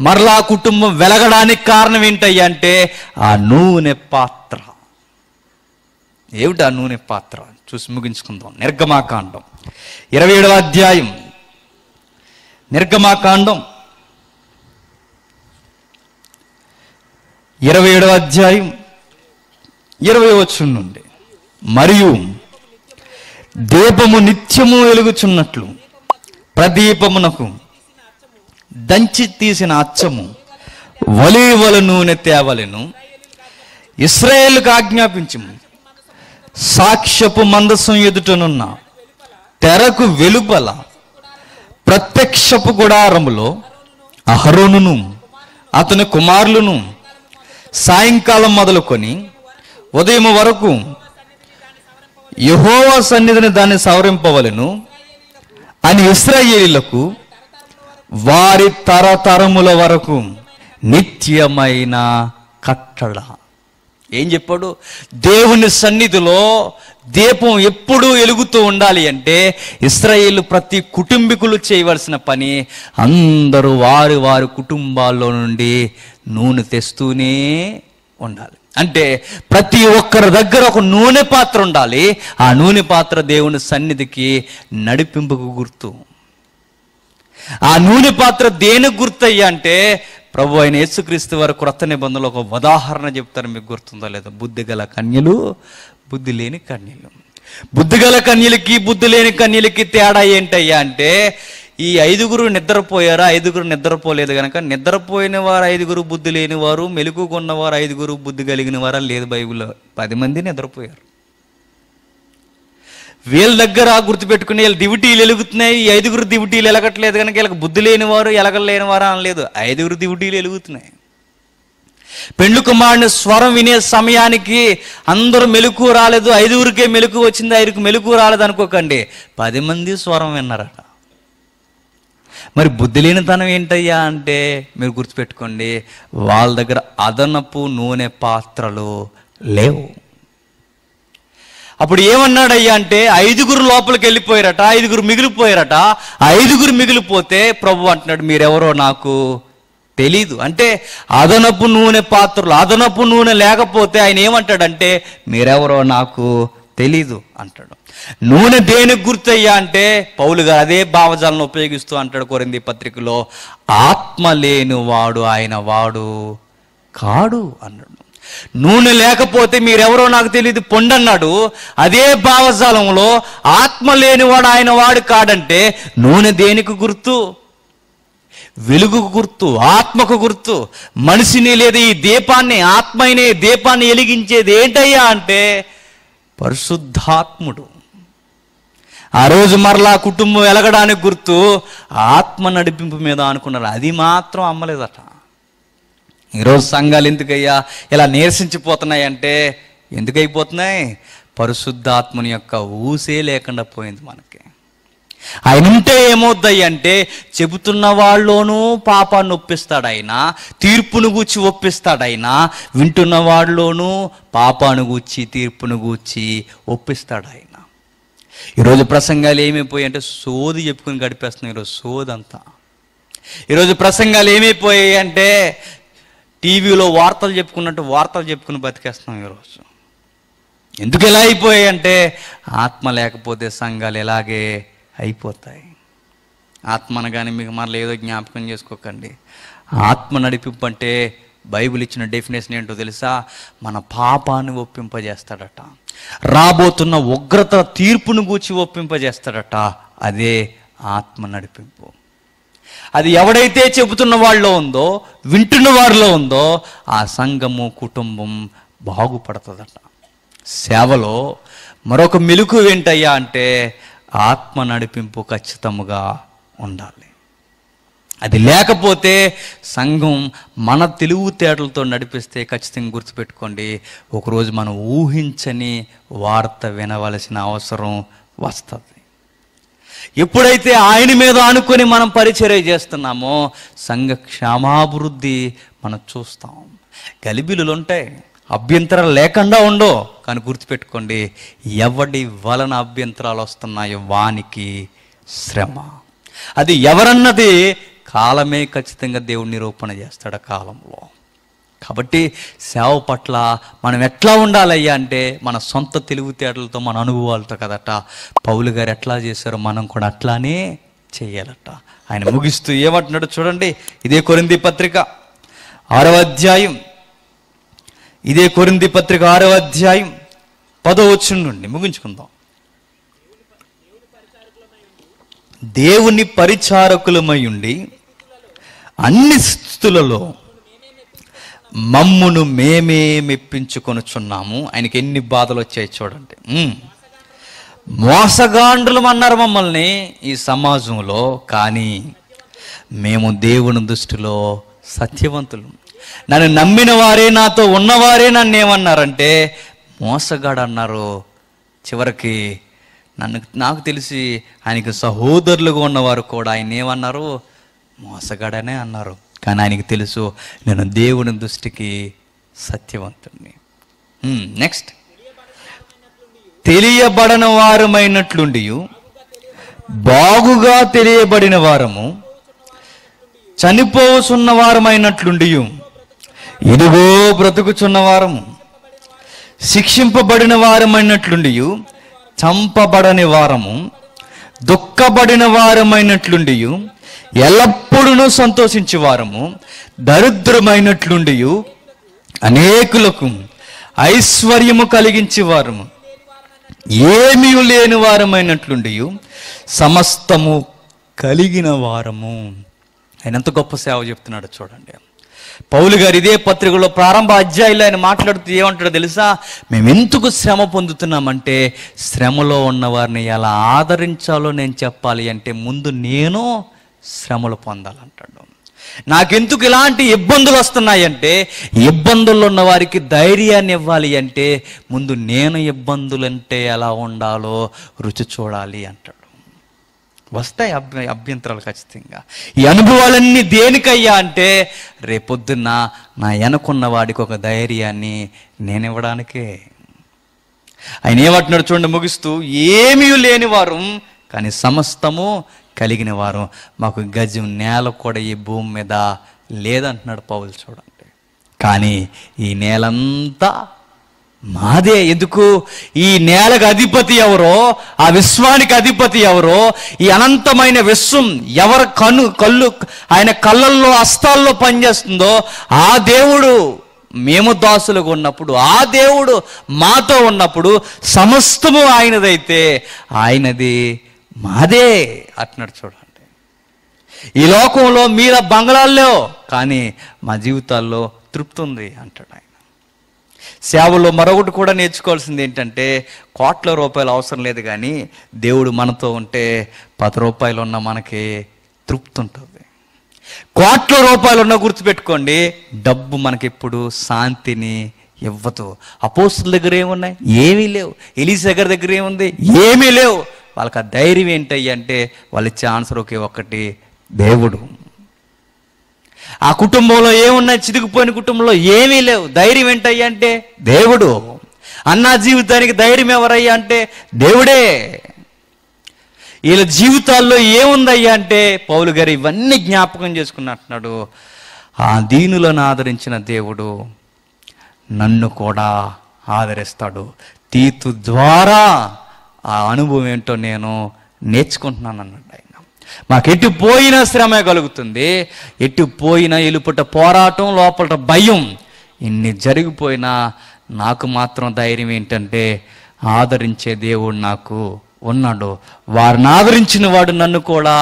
మరలా ఆ కుటుంబం వెలగడానికి కారణం ఏంటయ్యా అంటే ఆ నూనె పాత్ర. ఏమిటి ఆ నూనె పాత్ర? చూసి ముగించుకుందాం. నిర్గమాకాండం 27వ అధ్యాయం. నిర్గమాకాండం 27వ అధ్యాయం 20వ వచనం నుండి, మరియు దీపము నిత్యము వెలుగుచున్నట్లు ప్రదీపమునకు దంచి తీసిన అచ్చము ఒలీవల నూనె తేవలెను. ఇశ్రాయేలుకు ఆజ్ఞాపించుము, సాక్ష్యపు మందసం ఎదుటనున్న తెరకు వెలుపల ప్రత్యక్షపు గుడారములో అహరోనును అతని కుమారులను సాయంకాలం మొదలుకొని ఉదయం వరకు యెహోవా సన్నిధిని దాన్ని సవరింపవలెను అని ఇశ్రాయేలీయులకు వారి తరతరముల వరకు నిత్యమైన కట్టడ. ఏం చెప్పాడు? దేవుని సన్నిధిలో దీపం ఎప్పుడూ వెలుగుతూ ఉండాలి అంటే ఇశ్రాయేలు ప్రతి కుటుంబీకులు చేయవలసిన పని, అందరూ వారి వారి కుటుంబాల్లో నుండి నూనె తెస్తూనే ఉండాలి. అంటే ప్రతి ఒక్కరి దగ్గర ఒక నూనె పాత్ర ఉండాలి. ఆ నూనె పాత్ర దేవుని సన్నిధికి నడిపింపుకు గుర్తు. ఆ నూనె పాత్ర దేనికి గుర్తయ్యా అంటే ప్రభు అయిన యేసుక్రీస్తు వారి క్రొత్త నిబంధనలో ఒక ఉదాహరణ చెప్తారు, మీకు గుర్తుందో లేదో. బుద్ధి గల కన్యలు, బుద్ధి లేని కన్యలు. బుద్ధి గల కన్యలకి బుద్ధి లేని కన్యలకి తేడా ఏంటయ్యా అంటే, ఈ 5 నిద్రపోయారా, 5 నిద్రపోలేదు కనుక నిద్రపోయిన వారు 5, బుద్ధి లేని వారు, మెలకుగొన్నవారు 5, బుద్ధి కలిగిన వారా లేదు బైబిల్లో. 10 మంది నిద్రపోయారు. వీళ్ళ దగ్గర గుర్తుపెట్టుకుని వీళ్ళ దివిటీలు వెలుగుతున్నాయి. ఈ 5 దివిటీలు ఎలగట్లేదు కనుక వీళ్ళకి బుద్ధి లేనివారు ఎలగలేనివారు అనలేదు. 5 దివిటీలు వెలుగుతున్నాయి. పెండ్లి కుమారుని స్వరం వినే సమయానికి అందరూ మెలకు రాలేదు, 5 మెలకు వచ్చింది, 5 మెలకు రాలేదు అనుకోకండి, 10 మంది స్వరం విన్నారట. మరి బుద్ధి లేనితనం ఏంటయ్యా అంటే మీరు గుర్తుపెట్టుకోండి, వాళ్ళ దగ్గర అదనపు నూనె పాత్రలు లేవు. అప్పుడు ఏమన్నాడయ్యా అంటే 5 లోపలికి వెళ్ళిపోయారట, 5 మిగిలిపోయారట. 5 మిగిలిపోతే ప్రభు అంటున్నాడు, మీరెవరో నాకు తెలీదు. అంటే అదనపు నూనె పాత్రలు, అదనపు నూనె లేకపోతే ఆయన ఏమంటాడంటే మీరెవరో నాకు తెలీదు అంటాడు. నూనె దేనికి గుర్తయ్యా అంటే పౌలు గారు అదే భావజాలను ఉపయోగిస్తూ అంటాడు కొరింథీ పత్రికలో, ఆత్మ లేని వాడు ఆయన వాడు కాడు అన్నాడు. నూనె లేకపోతే మీరెవరో నాకు తెలియదు పొండి అన్నాడు. అదే భావజాలంలో ఆత్మ లేనివాడు ఆయన వాడు కాడంటే నూనె దేనికి గుర్తు? వెలుగుకు గుర్తు, ఆత్మకు గుర్తు. మనిషిని లేదా ఈ దీపాన్ని, ఆత్మైనే దీపాన్ని వెలిగించేది ఏంటయ్యా అంటే పరిశుద్ధాత్ముడు. ఆ రోజు మరలా కుటుంబం వెలగడానికి గుర్తు ఆత్మ నడిపింపు మీద అనుకున్నారు. అది మాత్రం అమ్మలేదట. ఈరోజు సంఘాలు ఎందుకయ్యా ఇలా నీరసించిపోతున్నాయంటే ఎందుకు అయిపోతున్నాయి? పరిశుద్ధాత్మని యొక్క ఊసే లేకుండా పోయింది మనకి. ఆయన ఉంటే ఏమవుద్దాయి అంటే చెబుతున్న వాళ్ళలోనూ పాపాన్ని ఒప్పిస్తాడు ఆయన, తీర్పును గూర్చి ఒప్పిస్తాడు ఆయన, వింటున్న వాళ్ళలోనూ పాపాన్ని గూర్చి తీర్పును గూర్చి ఒప్పిస్తాడు ఆయన. ఈరోజు ప్రసంగాలు ఏమైపోయాయి అంటే సోది చెప్పుకుని గడిపేస్తున్నాయి. ఈరోజు సోదంతా. ఈరోజు ప్రసంగాలు ఏమైపోయాయి అంటే టీవీలో వార్తలు చెప్పుకున్నట్టు వార్తలు చెప్పుకుని బతికేస్తున్నాం ఈరోజు. ఎందుకు ఎలా అయిపోయాయి అంటే ఆత్మ లేకపోతే సంఘాలు ఎలాగే అయిపోతాయి. ఆత్మ అనగానే మీకు మరలా ఏదో జ్ఞాపకం చేసుకోకండి. ఆత్మ నడిపింపు అంటే బైబిల్ ఇచ్చిన డెఫినేషన్ ఏంటో తెలుసా? మన పాపాన్ని ఒప్పింపజేస్తాడట, రాబోతున్న ఉగ్రత తీర్పును గూర్చి ఒప్పింపజేస్తాడట. అదే ఆత్మ నడిపింపు. అది ఎవడైతే చెబుతున్న వాళ్ళలో ఉందో, వింటున్న వారిలో ఉందో ఆ సంఘము, కుటుంబం బాగుపడుతుందట. సేవలో మరొక మెలుకు ఏంటయ్యా అంటే ఆత్మ నడిపింపు ఖచ్చితంగా ఉండాలి. అది లేకపోతే సంఘం మన తెలివితేటలతో నడిపిస్తే ఖచ్చితంగా గుర్తుపెట్టుకోండి, ఒకరోజు మనం ఊహించని వార్త వినవలసిన అవసరం వస్తుంది. ఎప్పుడైతే ఆయన మీద ఆనుకొని మనం పరిచర్య చేస్తున్నామో సంఘ క్షేమాభివృద్ధి మనం చూస్తాం. గలిబిలులు ఉంటాయి, అభ్యంతరాలు లేకుండా ఉండో, కానీ గుర్తుపెట్టుకోండి, ఎవడి వలన అభ్యంతరాలు వస్తున్నాయో వానికి శ్రమ. అది ఎవరన్నది కాలమే ఖచ్చితంగా దేవుడు నిరూపణ చేస్తాడు ఆ కాలంలో. కాబట్టి సేవ పట్ల మనం ఎట్లా ఉండాలయ్యా అంటే మన సొంత తెలివితేటలతో, మన అనుభవాలతో కదట. పౌలు గారు ఎట్లా చేశారో మనం కూడా అట్లానే చేయాలట. ఆయన ముగిస్తూ ఏమంటున్నాడు చూడండి. ఇదే కొరింథీ పత్రిక 6వ అధ్యాయం, ఇదే కొరింథీ పత్రిక 6వ అధ్యాయం 10వ వచనం నుండి ముగించుకుందాం. దేవుని పరిచారకులమై ఉండి అన్ని స్థితులలో మమ్మును మేమే మెప్పించుకొనుచున్నాము. ఆయనకి ఎన్ని బాధలు వచ్చాయి చూడండి. మోసగాండ్రులం అన్నారు మమ్మల్ని ఈ సమాజంలో, కానీ మేము దేవుని దృష్టిలో సత్యవంతులు. నన్ను నమ్మిన వారే, నాతో ఉన్నవారే నన్ను ఏమన్నారంటే మోసగాడు అన్నారు. చివరికి నాకు తెలిసి ఆయనకి సహోదరులుగా ఉన్నవారు కూడా ఆయన ఏమన్నారు? మోసగాడనే అన్నారు. కానీ ఆయనకి తెలుసు నేను దేవుని దృష్టికి సత్యవంతుణ్ణి. నెక్స్ట్, తెలియబడిన వారమైనట్లుండి బాగుగా తెలియబడిన వారము, చనిపోతున్న వారమైనట్లుండి ఇదిగో బ్రతుకుచున్న వారము, శిక్షింపబడిన వారమైనట్లుండి చంపబడని వారము, దుఃఖపడిన వారమైనట్లుండి ఎల్లప్పుడూ సంతోషించే వారము, దరిద్రమైనట్లుండి అనేకులకు ఐశ్వర్యము కలిగించే వారము, ఏమీ లేని వారమైనట్లుండి సమస్తము కలిగిన వారము. ఆయన ఎంత గొప్ప సేవ చెప్తున్నాడు చూడండి. పౌలు గారు ఇదే పత్రికలో ప్రారంభ అధ్యాయంలో ఆయన మాట్లాడుతూ ఏమంటాడో తెలుసా? మేము ఎందుకు శ్రమ పొందుతున్నామంటే శ్రమలో ఉన్న వారిని ఎలా ఆదరించాలో నేను చెప్పాలి అంటే ముందు నేను శ్రమలు పొందాలంటాడు. నాకెందుకు ఇలాంటి ఇబ్బందులు వస్తున్నాయంటే ఇబ్బందుల్లో ఉన్న వారికి ధైర్యాన్ని ఇవ్వాలి అంటే ముందు నేను ఇబ్బందులంటే ఎలా ఉండాలో రుచి చూడాలి అంటాడు. వస్తాయి అభ్యంతరాలు ఖచ్చితంగా. ఈ అనుభవాలన్నీ దేనికయ్యా అంటే రేపొద్దున్న నా వెనకున్న వాడికి ఒక ధైర్యాన్ని నేను ఇవ్వడానికే. ఆయన ఏమంటున్నాడు చూడండి ముగిస్తూ, ఏమీ లేని వారు కానీ సమస్తము కలిగిన వారు, మాకు గజం నేల కూడా ఈ భూమి మీద లేదంటున్నాడు పౌలు చూడండి. కానీ ఈ నేలంతా మాదే. ఎందుకు? ఈ నేలకు అధిపతి ఎవరో, ఆ విశ్వానికి అధిపతి ఎవరో, ఈ అనంతమైన విశ్వం ఎవరి కళ్ళు ఆయన కళ్ళల్లో హస్తాల్లో పనిచేస్తుందో ఆ దేవుడు మేము దాసులుగా ఉన్నప్పుడు, ఆ దేవుడు మాతో ఉన్నప్పుడు సమస్తము ఆయనదైతే ఆయనది మాదే అంటున్నాడు. చూడండి, ఈ లోకంలో మీర బంగళాల్లో, కానీ మా జీవితాల్లో తృప్తి ఉంది అంటాడు ఆయన. సేవలో మరొకటి కూడా నేర్చుకోవాల్సింది ఏంటంటే, కోట్ల రూపాయలు అవసరం లేదు, కానీ దేవుడు మనతో ఉంటే 10 రూపాయలు ఉన్న మనకి తృప్తి ఉంటుంది. కోట్ల రూపాయలు ఉన్న గుర్తుపెట్టుకోండి, డబ్బు మనకెప్పుడు శాంతిని ఇవ్వదు. అపోస్తుల దగ్గర ఏమున్నాయి? ఏమీ లేవు. ఎలీసా గారి దగ్గర ఏముంది? ఏమీ లేవు. వాళ్ళకి ఆ ధైర్యం ఏంటయ్యి అంటే, వాళ్ళు ఇచ్చే ఆన్సర్ ఒకే ఒక్కటి, దేవుడు. ఆ కుటుంబంలో ఏమున్నాయి? చితికిపోయిన కుటుంబంలో ఏమీ లేవు. ధైర్యం ఏంటయ్యా అంటే దేవుడు. అన్నా జీవితానికి ధైర్యం ఎవరయ్యా అంటే దేవుడే. వీళ్ళ జీవితాల్లో ఏముందయ్యా అంటే పౌలు గారు ఇవన్నీ జ్ఞాపకం చేసుకున్నట్టున్నాడు. ఆ దీనులను ఆదరించిన దేవుడు నన్ను కూడా ఆదరిస్తాడు. తీతు ద్వారా ఆ అనుభవం ఏంటో నేను నేర్చుకుంటున్నాను అన్నాడు ఆయన. మాకు ఎటు పోయినా శ్రమ కలుగుతుంది, ఎటు పోయినా ఎలుపట పోరాటం, లోపల భయం, ఇన్ని జరిగిపోయినా నాకు మాత్రం ధైర్యం ఏంటంటే ఆదరించే దేవుడు నాకు ఉన్నాడు. వారిని ఆదరించిన వాడు నన్ను కూడా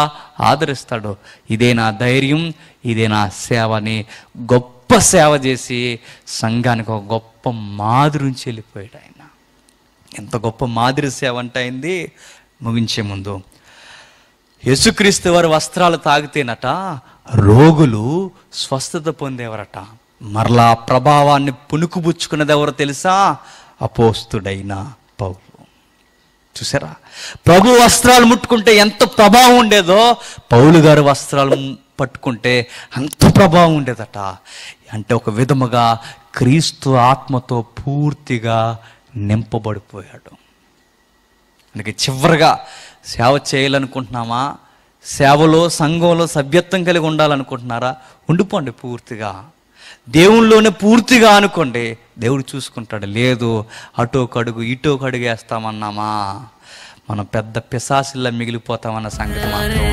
ఆదరిస్తాడు. ఇదే నా ధైర్యం, ఇదే నా సేవ అని గొప్ప సేవ చేసి సంఘానికి ఒక గొప్ప మాదిరి నుంచి వెళ్ళిపోయాడు ఆయన. ఎంత గొప్ప మాదిరి సేవ అంటే అయింది. ముగించే ముందు, యేసుక్రీస్తు వారి వస్త్రాలు తాగితేనట రోగులు స్వస్థత పొందేవారట. మరలా ప్రభావాన్ని పుణుకుపుచ్చుకున్నది ఎవరో తెలుసా? అపోస్తుడైన పౌలు. చూసారా, ప్రభు వస్త్రాలు ముట్టుకుంటే ఎంత ప్రభావం ఉండేదో, పౌలు గారి వస్త్రాలు పట్టుకుంటే అంత ప్రభావం ఉండేదట. అంటే ఒక విధముగా క్రీస్తు ఆత్మతో పూర్తిగా నింపబడిపోయాడు. అందుకే చివరిగా సేవ చేయాలనుకుంటున్నామా? సేవలో సంఘంలో సభ్యత్వం కలిగి ఉండాలనుకుంటున్నారా? ఉండిపోండి పూర్తిగా, దేవుళ్ళలోనే పూర్తిగా అనుకోండి, దేవుడు చూసుకుంటాడు. లేదు అటో కడుగు ఇటో కడుగు వేస్తామన్నామా, మనం పెద్ద పిశాసిల్లా మిగిలిపోతామన్న సంగతి మాత్రం